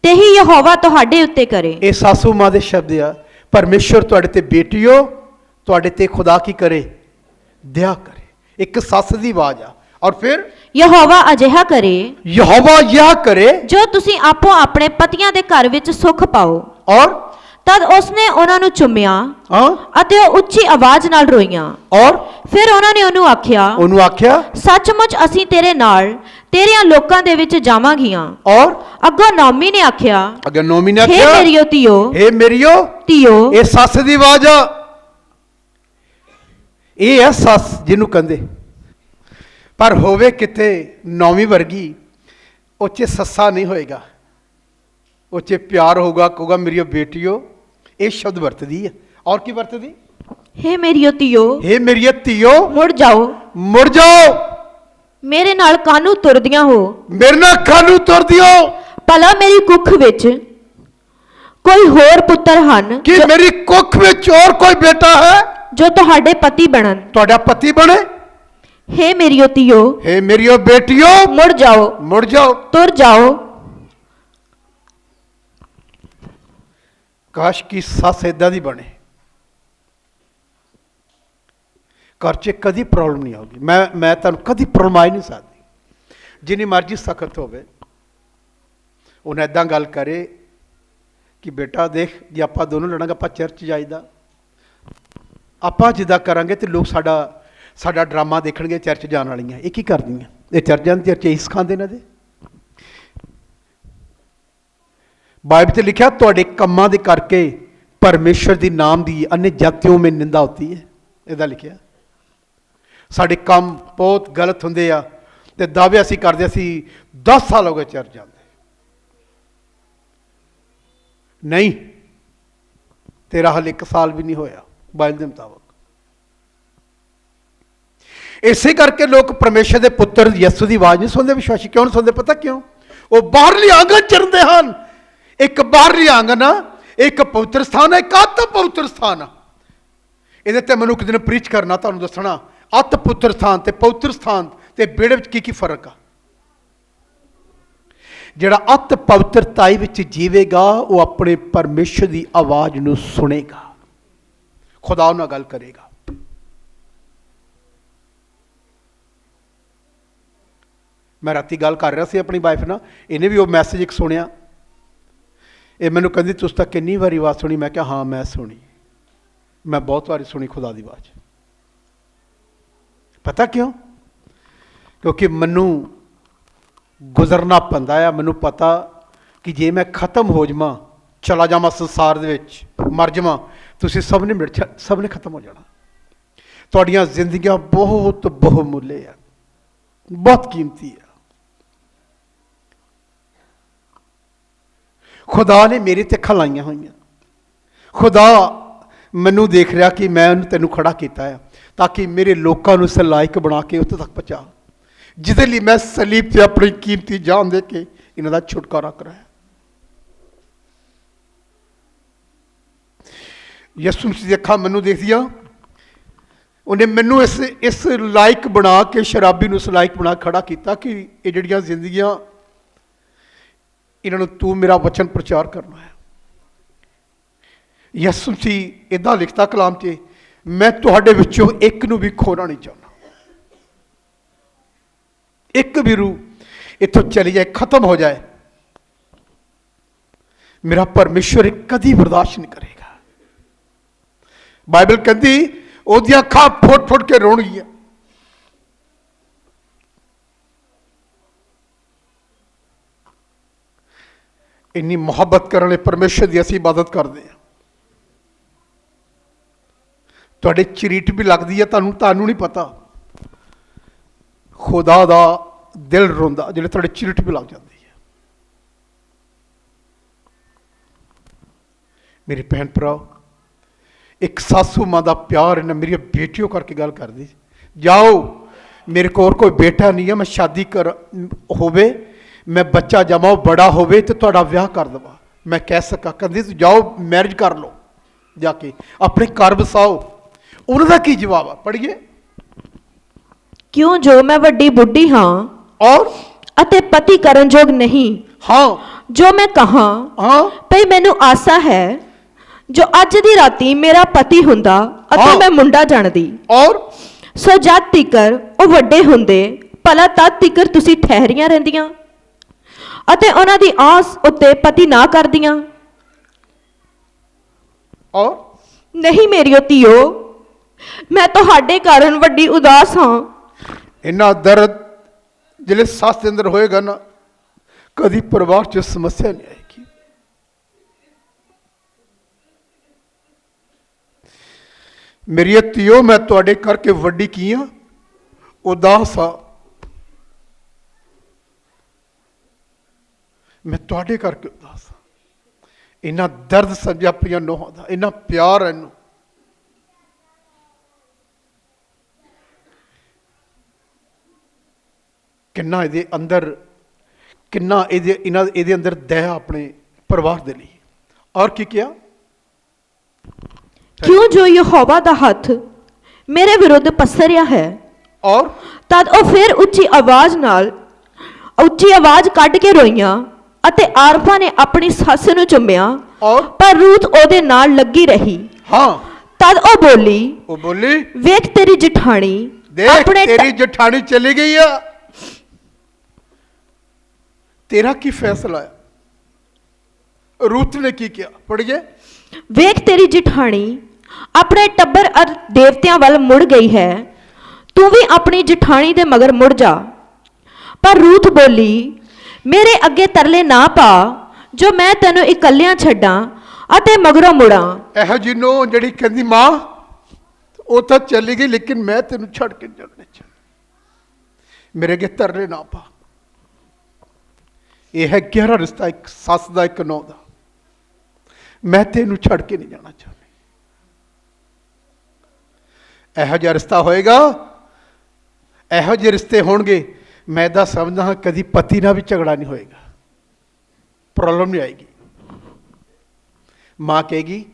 ਤੇਹੀ ਯਹੋਵਾ ਤੁਹਾਡੇ ਉੱਤੇ ਕਰੇ। ਇਹ ਸਾਸੂ ਮਾਂ ਦੇ ਸ਼ਬਦ ਆ। ਪਰਮੇਸ਼ਵਰ ਤੁਹਾਡੇ ਤੇ ਬੇਟੀਓ, ਤੁਹਾਡੇ ਤੇ ਖੁਦਾ ਕੀ ਕਰੇ? ਦਇਆ ਕਰੇ। ਇੱਕ ਸੱਸ ਦੀ ਆਵਾਜ਼ ਆ। ਔਰ ਫਿਰ ਯਹੋਵਾ ਅਜਿਹਾ ਕਰੇ ਜੋ ਤੁਸੀਂ ਆਪੋ ਆਪਣੇ ਪਤੀਆਂ ਦੇ ਘਰ ਵਿੱਚ ਸੁਖ ਪਾਓ। ਔਰ ਤਦ ਉਸਨੇ ਉਹਨਾਂ ਨੂੰ ਚੁੰਮਿਆ ਹਾਂ ਅਤੇ ਉਹ ਉੱਚੀ ਆਵਾਜ਼ ਨਾਲ ਰੋਈਆਂ। ਔਰ ਫਿਰ ਉਹਨਾਂ ਨੇ ਉਹਨੂੰ ਆਖਿਆ ਸੱਚਮੁੱਚ ਅਸੀਂ ਤੇਰੇ ਨਾਲ ਤੇਰਿਆਂ ਲੋਕਾਂ ਦੇ ਵਿੱਚ ਜਾਵਾਂਗੀਆਂ। ਔਰ ਅੱਗੋਂ ਨੌਮੀ ਨੇ ਆਖਿਆ ਹੇ ਮੇਰੀਓ ਧੀਓ ਇਹ ਸੱਸ ਦੀ ਆਵਾਜ਼ ਆ। ਇਹ ਹੈ ਸੱਸ ਜਿਹਨੂੰ ਕਹਿੰਦੇ, ਪਰ ਹੋਵੇ ਕਿਤੇ ਨੌਵੀਂ ਵਰਗੀ, ਉੱਚੇ ਸੱਸਾ ਨਹੀਂ ਹੋਏਗਾ, ਉੱਚੇ ਪਿਆਰ ਹੋਊਗਾ, ਕਹੂਗਾ ਮੇਰੀ ਬੇਟੀਓ। ਇਹ ਸ਼ਬਦ ਵਰਤਦੀ ਹੈ। ਔਰ ਕੀ ਵਰਤਦੀ? ਹੇ ਮੇਰੀਓ ਧੀਓ ਮੁੜ ਜਾਓ ਮੇਰੇ ਨਾਲ ਕਾਹਨੂੰ ਤੁਰਦੀਆਂ ਹੋ, ਮੇਰੇ ਨਾਲ ਕਾਹਨੂੰ ਤੁਰਦੀ ਹੋ? ਭਲਾ ਮੇਰੀ ਕੁੱਖ ਵਿੱਚ ਕੋਈ ਹੋਰ ਪੁੱਤਰ ਹਨ? ਕਿ ਮੇਰੀ ਕੁੱਖ ਵਿੱਚ ਹੋਰ ਕੋਈ ਬੇਟਾ ਹੈ ਜੋ ਤੁਹਾਡੇ ਪਤੀ ਬਣਨ? ਤੁਹਾਡਾ ਪਤੀ ਬਣੇ? ਹੇ ਮੇਰੀਓ ਬੇਟੀਓ ਮੁੜ ਜਾਓ ਤੁਰ ਜਾਓ। ਕਾਸ਼ ਕੀ ਸੱਸ ਏਦਾਂ ਦੀ ਬਣੇ, ਘਰ 'ਚ ਕਦੀ ਪ੍ਰੋਬਲਮ ਨਹੀਂ ਆਉਗੀ। ਮੈਂ ਤੁਹਾਨੂੰ ਕਦੀ ਪ੍ਰੋਬਲਮ ਆਈ ਨਹੀਂ ਸਕਦੀ। ਜਿੰਨੀ ਮਰਜ਼ੀ ਸਖਤ ਹੋਵੇ, ਉਹਨੇ ਏਦਾਂ ਗੱਲ ਕਰੇ ਕਿ ਬੇਟਾ ਦੇਖ, ਜੇ ਆਪਾਂ ਦੋਨੋਂ ਲੜਾਂਗੇ, ਆਪਾਂ ਚਰਚ ਜਾਈਦਾ, ਆਪਾਂ ਜਿੱਦਾਂ ਕਰਾਂਗੇ ਤੇ ਲੋਕ ਸਾਡਾ ਡਰਾਮਾ ਦੇਖਣਗੇ, ਚਰਚ ਜਾਣ ਵਾਲੀਆਂ ਇਹ ਕੀ ਕਰਦੀਆਂ, ਇਹ ਚਰਚ ਜਾਂਦੇ, ਚਰਚ ਇਸ ਖਾਂਦੇ ਇਹਨਾਂ ਦੇ। ਬਾਈਬਲ 'ਚ ਲਿਖਿਆ ਤੁਹਾਡੇ ਕੰਮਾਂ ਦੇ ਕਰਕੇ ਪਰਮੇਸ਼ਰ ਦੀ ਨਾਮ ਦੀ अन्य जातियों में निंदा होती है। ਇਹਦਾ ਲਿਖਿਆ ਸਾਡੇ ਕੰਮ ਬਹੁਤ ਗਲਤ ਹੁੰਦੇ ਆ ਤੇ ਦਾਅਵੇ ਅਸੀਂ ਕਰਦੇ, ਅਸੀਂ 10 ਸਾਲ ਹੋ ਗਏ ਚਰਚ ਜਾਂਦੇ। ਨਹੀਂ, ਤੇਰਾ ਹਾਲੇ 1 ਸਾਲ ਵੀ ਨਹੀਂ ਹੋਇਆ ਬਾਈਬਲ ਦੇ ਮੁਤਾਬਕ। ਇਸੇ ਕਰਕੇ ਲੋਕ ਪਰਮੇਸ਼ਰ ਦੇ ਪੁੱਤਰ ਯਿਸੂ ਦੀ ਆਵਾਜ਼ ਨਹੀਂ ਸੁਣਦੇ। ਵਿਸ਼ਵਾਸੀ ਕਿਉਂ ਨਹੀਂ ਸੁਣਦੇ? ਪਤਾ ਕਿਉਂ? ਉਹ ਬਾਹਰਲੀ ਆਂਗਨ ਚਰਦੇ ਹਨ। ਇੱਕ ਬਾਹਰਲੀ ਆਂਗਨ ਆ, ਇੱਕ ਪਵਿੱਤਰ ਸਥਾਨ ਆ, ਇੱਕ ਅਤ ਪਵਿੱਤਰ ਸਥਾਨ ਆ। ਇਹਦੇ ਤੇ ਮੈਨੂੰ ਇੱਕ ਦਿਨ ਪ੍ਰੀਚ ਕਰਨਾ, ਤੁਹਾਨੂੰ ਦੱਸਣਾ ਅਤ ਪਵਿੱਤਰ ਸਥਾਨ ਤੇ ਪਵਿੱਤਰ ਸਥਾਨ ਤੇ ਵਿਹੜੇ ਵਿੱਚ ਕੀ ਫਰਕ ਆ। ਜਿਹੜਾ ਅਤ ਪਵਿੱਤਰਤਾਈ ਵਿੱਚ ਜੀਵੇਗਾ ਉਹ ਆਪਣੇ ਪਰਮੇਸ਼ਰ ਦੀ ਆਵਾਜ਼ ਨੂੰ ਸੁਣੇਗਾ, ਖੁਦਾ ਨਾਲ ਗੱਲ ਕਰੇਗਾ। ਮੈਂ ਰਾਤੀ ਗੱਲ ਕਰ ਰਿਹਾ ਸੀ ਆਪਣੀ ਵਾਈਫ ਨਾਲ, ਇਹਨੇ ਵੀ ਉਹ ਮੈਸੇਜ ਇੱਕ ਸੁਣਿਆ। ਇਹ ਮੈਨੂੰ ਕਹਿੰਦੀ ਤੁਸੀਂ ਤਾਂ ਕਿੰਨੀ ਵਾਰੀ ਆਵਾਜ਼ ਸੁਣੀ? ਮੈਂ ਕਿਹਾ ਹਾਂ ਮੈਂ ਸੁਣੀ, ਮੈਂ ਬਹੁਤ ਵਾਰੀ ਸੁਣੀ ਖੁਦਾ ਦੀ ਆਵਾਜ਼। ਪਤਾ ਕਿਉਂ? ਕਿਉਂਕਿ ਮੈਨੂੰ ਗੁਜ਼ਰਨਾ ਪੈਂਦਾ ਆ। ਮੈਨੂੰ ਪਤਾ ਕਿ ਜੇ ਮੈਂ ਖਤਮ ਹੋ ਜਾਵਾਂ, ਚਲਾ ਜਾਵਾਂ ਸੰਸਾਰ ਦੇ ਵਿੱਚ, ਮਰ ਜਾਵਾਂ, ਤੁਸੀਂ ਸਭ ਨੇ ਖਤਮ ਹੋ ਜਾਣਾ। ਤੁਹਾਡੀਆਂ ਜ਼ਿੰਦਗੀਆਂ ਬਹੁਤ ਬਹੁਮੁੱਲੇ ਆ, ਬਹੁਤ ਕੀਮਤੀ ਆ। ਖੁਦਾ ਨੇ ਮੇਰੇ ਤੇ ਅੱਖਾਂ ਲਾਈਆਂ ਹੋਈਆਂ। ਖੁਦਾ ਮੈਨੂੰ ਦੇਖ ਰਿਹਾ ਕਿ ਮੈਂ ਤੈਨੂੰ ਖੜਾ ਕੀਤਾ ਹੈ ਤਾਂ ਕਿ ਮੇਰੇ ਲੋਕਾਂ ਨੂੰ ਸਲਾਇਕ ਬਣਾ ਕੇ ਉੱਥੇ ਤੱਕ ਪਹੁੰਚਾ, ਜਿਹਦੇ ਲਈ ਮੈਂ ਸਲੀਬ ਤੇ ਆਪਣੀ ਕੀਮਤੀ ਜਾਨ ਦੇ ਕੇ ਇਹਨਾਂ ਦਾ ਛੁਟਕਾਰਾ ਕਰਾਇਆ। ਯਿਸੂ ਮਸੀਹ ਦੀਆਂ ਅੱਖਾਂ ਮੈਨੂੰ ਦੇਖਦੀਆਂ, ਉਹਨੇ ਮੈਨੂੰ ਇਸ ਲਾਇਕ ਬਣਾ ਕੇ, ਸ਼ਰਾਬੀ ਨੂੰ ਇਸ ਲਾਇਕ ਬਣਾ ਖੜਾ ਕੀਤਾ ਕਿ ਇਹ ਜਿਹੜੀਆਂ ਜ਼ਿੰਦਗੀਆਂ, ਇਹਨਾਂ ਨੂੰ ਤੂੰ ਮੇਰਾ ਵਚਨ ਪ੍ਰਚਾਰ ਕਰਨਾ ਹੈ। ਯਿਸੂ ਮਸੀਹ ਇੱਦਾਂ ਲਿਖਦਾ ਕਲਾਮ 'ਚ, ਮੈਂ ਤੁਹਾਡੇ ਵਿੱਚੋਂ ਇੱਕ ਨੂੰ ਵੀ ਖੋਣਾ ਨਹੀਂ ਚਾਹੁੰਦਾ। ਇੱਕ ਵੀ ਰੂਹ ਇੱਥੋਂ ਚਲੀ ਜਾਏ, ਖਤਮ ਹੋ ਜਾਏ, ਮੇਰਾ ਪਰਮੇਸ਼ਰ ਕਦੀ ਬਰਦਾਸ਼ਤ ਨਹੀਂ ਕਰੇਗਾ। ਬਾਈਬਲ ਕਹਿੰਦੀ ਉਹਦੀਆਂ ਅੱਖਾਂ ਫੁੱਟ ਕੇ ਰੋਣਗੀਆਂ। ਇੰਨੀ ਮੁਹੱਬਤ ਕਰਨ ਲਈ ਪਰਮੇਸ਼ਰ ਦੀ ਅਸੀਂ ਇਬਾਦਤ ਕਰਦੇ ਹਾਂ। ਤੁਹਾਡੇ ਚਰੀਟ ਵੀ ਲੱਗਦੀ ਹੈ, ਤੁਹਾਨੂੰ ਨਹੀਂ ਪਤਾ। ਖੁਦਾ ਦਾ ਦਿਲ ਰੋਂਦਾ ਜਿਹੜੇ ਤੁਹਾਡੇ ਚਰੀਟ ਵੀ ਲੱਗ ਜਾਂਦੀ ਹੈ। ਮੇਰੇ ਭੈਣ ਭਰਾ, ਇੱਕ ਸਾਸੂ ਮਾਂ ਦਾ ਪਿਆਰ ਇਹਨਾਂ ਮੇਰੀ ਬੇਟੀਓ ਕਰਕੇ ਗੱਲ ਕਰਦੀ, ਜਾਓ ਮੇਰੇ ਕੋਲ ਕੋਈ ਬੇਟਾ ਨਹੀਂ ਹੈ, ਮੈਂ ਸ਼ਾਦੀ ਹੋਵੇ, ਮੈਂ ਬੱਚਾ ਜਮਾਓ, ਬੜਾ ਹੋਵੇ ਤੇ ਤੁਹਾਡਾ ਵਿਆਹ ਕਰ ਦੇਵਾਂ, ਮੈਂ ਕਹਿ ਸਕਾਂ। ਕਹਿੰਦੀ ਤੂੰ ਜਾਓ ਮੈਰਿਜ ਕਰ ਲਓ, ਜਾ ਕੇ ਆਪਣੇ ਘਰ ਵਸਾਓ। ਉਹਨਾਂ ਦਾ ਕੀ ਜਵਾਬ ਆ? ਪੜ੍ਹੀਏ। ਕਿਉਂ ਜੋ ਮੈਂ ਵੱਡੀ ਬੁੱਢੀ ਹਾਂ ਔਰ ਅਤੇ ਪਤੀ ਕਰਨ ਯੋਗ ਨਹੀਂ, ਹਾਂ ਜੋ ਮੈਂ ਕਹਾਂ ਹਾਂ ਭਈ ਮੈਨੂੰ ਆਸਾ ਹੈ ਜੋ ਅੱਜ ਦੀ ਰਾਤੀ ਮੇਰਾ ਪਤੀ ਹੁੰਦਾ ਅਤੇ ਮੈਂ ਮੁੰਡਾ ਜਾਣਦੀ। ਔਰ ਸੋ ਜਦ ਤੀਕਰ ਉਹ ਵੱਡੇ ਹੁੰਦੇ, ਭਲਾ ਤਦ ਤੀਕਰ ਤੁਸੀਂ ਠਹਿਰੀਆਂ ਰਹਿੰਦੀਆਂ ਅਤੇ ਉਹਨਾਂ ਦੀ ਆਸ ਉੱਤੇ ਪਤੀ ਨਾ ਕਰਦੀਆਂ। और ਨਹੀਂ ਮੇਰੀਓ ਧੀਓ, ਮੈਂ ਤੁਹਾਡੇ ਕਾਰਨ ਵੱਡੀ ਉਦਾਸ ਹਾਂ। ਇੰਨਾ ਦਰਦ ਜਿਹੜੇ ਸੱਸ ਦੇ ਅੰਦਰ ਹੋਏਗਾ ਨਾ, ਕਦੀ ਪਰਿਵਾਰ 'ਚ ਸਮੱਸਿਆ ਨਹੀਂ ਆਏਗੀ। ਮੇਰੀ ਧੀਓ, ਮੈਂ ਤੁਹਾਡੇ ਕਰਕੇ ਵੱਡੀ ਕੀ ਆ, ਉਦਾਸ ਆ। ਮੈਂ ਤੁਹਾਡੇ ਕਰਕੇ ਉਦਾਸ ਹਾਂ। ਇੰਨਾ ਦਰਦ ਸਮਝਿਆ ਪਈਆਂ ਨੋਹਾਂ ਦਾ, ਇੰਨਾ ਪਿਆਰ ਹੈ ਇਹਨੂੰ। ਕਿੰਨਾ ਇਹਦੇ ਅੰਦਰ, ਕਿੰਨਾ ਇਹਦੇ ਅੰਦਰ ਦਇਆ ਆਪਣੇ ਪਰਿਵਾਰ ਦੇ ਲਈ। ਔਰ ਕੀ ਕਿਹਾ? ਕਿਉਂ ਜੋ ਯਹੋਵਾ ਦਾ ਹੱਥ ਮੇਰੇ ਵਿਰੁੱਧ ਪਸਰਿਆ ਹੈ। ਔਰ ਤਦ ਉਹ ਫਿਰ ਉੱਚੀ ਆਵਾਜ਼ ਕੱਢ ਕੇ ਰੋਈਆਂ ਅਤੇ ਆਰਫਾ ਨੇ ਆਪਣੀ ਸੱਸ ਨੂੰ ਚੁੰਮਿਆ, ਔਰ ਪਰ ਰੂਥ ਉਹਦੇ ਨਾਲ ਲੱਗੀ ਰਹੀ। ਹਾਂ, ਤਦ ਉਹ ਬੋਲੀ, ਵੇਖ ਤੇਰੀ ਜਠਾਣੀ ਤੇਰੀ ਜਠਾਣੀ ਚਲੀ ਗਈ ਆ, ਤੇਰਾ ਕੀ ਫੈਸਲਾ ਹੈ? ਰੂਥ ਨੇ ਕੀ ਕਿਹਾ? ਪੜ੍ਹੀਏ। ਵੇਖ ਤੇਰੀ ਜਠਾਣੀ ਆਪਣੇ ਟੱਬਰ ਅਰ ਦੇਵਤਿਆਂ ਵੱਲ ਮੁੜ ਗਈ ਹੈ, ਤੂੰ ਵੀ ਆਪਣੀ ਜਠਾਣੀ ਦੇ ਮਗਰ ਮੁੜ ਜਾ। ਪਰ ਰੂਥ ਬੋਲੀ, ਮੇਰੇ ਅੱਗੇ ਤਰਲੇ ਨਾ ਪਾ ਜੋ ਮੈਂ ਤੈਨੂੰ ਇਕੱਲਿਆਂ ਛੱਡਾਂ ਅਤੇ ਮਗਰੋਂ ਮੁੜਾਂ। ਇਹੋ ਜਿਹੀ ਨੂੰ ਜਿਹੜੀ ਕਹਿੰਦੀ ਮਾਂ ਉਹ ਤਾਂ ਚਲੀ ਗਈ, ਲੇਕਿਨ ਮੈਂ ਤੈਨੂੰ ਛੱਡ ਕੇ ਜਾਣਾ ਚਾਹੁੰਦਾ, ਮੇਰੇ ਅੱਗੇ ਤਰਲੇ ਨਾ ਪਾ। ਇਹ ਹੈ ਗਹਿਰਾ ਰਿਸ਼ਤਾ ਇੱਕ ਸੱਸ ਦਾ, ਇੱਕ ਨੌਂ ਦਾ। ਮੈਂ ਤੈਨੂੰ ਛੱਡ ਕੇ ਨਹੀਂ ਜਾਣਾ ਚਾਹੁੰਦੀ। ਇਹੋ ਜਿਹਾ ਰਿਸ਼ਤਾ ਹੋਏਗਾ, ਇਹੋ ਜਿਹੇ ਰਿਸ਼ਤੇ ਹੋਣਗੇ, ਮੈਂ ਤਾਂ ਸਮਝਦਾ ਹਾਂ ਕਦੀ ਪਤੀ ਨਾਲ ਵੀ ਝਗੜਾ ਨਹੀਂ ਹੋਏਗਾ, ਪ੍ਰੋਬਲਮ ਨਹੀਂ ਆਏਗੀ। ਮਾਂ ਕਹੇਗੀ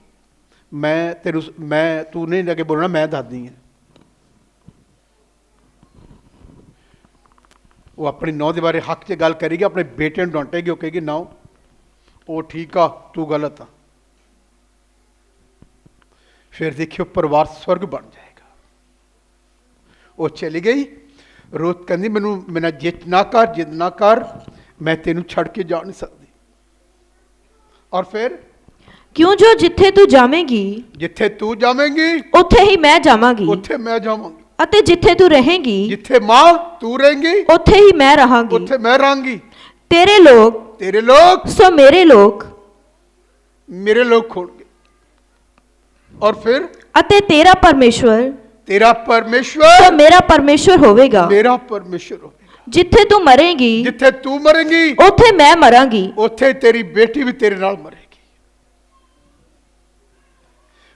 ਤੂੰ ਨਹੀਂ ਲੱਗੇ ਬੋਲਣਾ, ਮੈਂ ਦੱਸਦੀ ਹਾਂ। ਉਹ ਆਪਣੀ ਨੌਂ ਦੇ ਬਾਰੇ ਹੱਕ 'ਚ ਗੱਲ ਕਰੇਗੀ, ਆਪਣੇ ਬੇਟੇ ਨੂੰ ਡਾਂਟੇਗੀ। ਉਹ ਕਹੇਗੀ ਨੌਂ ਉਹ ਠੀਕ ਆ, ਤੂੰ ਗਲਤ ਆ। ਫਿਰ ਦੇਖਿਓ ਪਰਿਵਾਰ ਸਵਰਗ ਬਣ ਜਾਏਗਾ। ਉਹ ਚਲੀ ਗਈ। ਰੂਥ ਕਹਿੰਦੀ ਮੇਰਾ ਜਿੱਦ ਨਾ ਕਰ, ਮੈਂ ਤੈਨੂੰ ਛੱਡ ਕੇ ਜਾ ਨਹੀਂ ਸਕਦੀ। ਔਰ ਫਿਰ ਕਿਉਂ ਜੋ ਜਿੱਥੇ ਤੂੰ ਜਾਵੇਂਗੀ ਉੱਥੇ ਹੀ ਮੈਂ ਜਾਵਾਂਗੀ, ਉੱਥੇ ਮੈਂ ਜਾਵਾਂਗੀ। ਅਤੇ ਜਿੱਥੇ ਤੂੰ ਰਹੇਂਗੀ, ਜਿੱਥੇ ਮਾਂ ਤੂੰ ਰਹੇਂਗੀ, ਉੱਥੇ ਹੀ ਮੈਂ ਰਹਾਂਗੀ। ਉੱਥੇ ਮੈਂ ਰਹਾਂਗੀ। ਤੇਰੇ ਲੋਕ ਸੋ ਮੇਰੇ ਲੋਕ ਹੋਣਗੇ। ਔਰ ਫਿਰ ਅਤੇ ਤੇਰਾ ਪਰਮੇਸ਼ਵਰ ਸੋ ਮੇਰਾ ਪਰਮੇਸ਼ਵਰ ਹੋਵੇਗਾ। ਜਿੱਥੇ ਤੂੰ ਮਰੇਂਗੀ, ਉੱਥੇ ਮੈਂ ਮਰਾਂਗੀ। ਉੱਥੇ ਤੇਰੀ ਬੇਟੀ ਵੀ ਤੇਰੇ ਨਾਲ ਮਰੇਗੀ।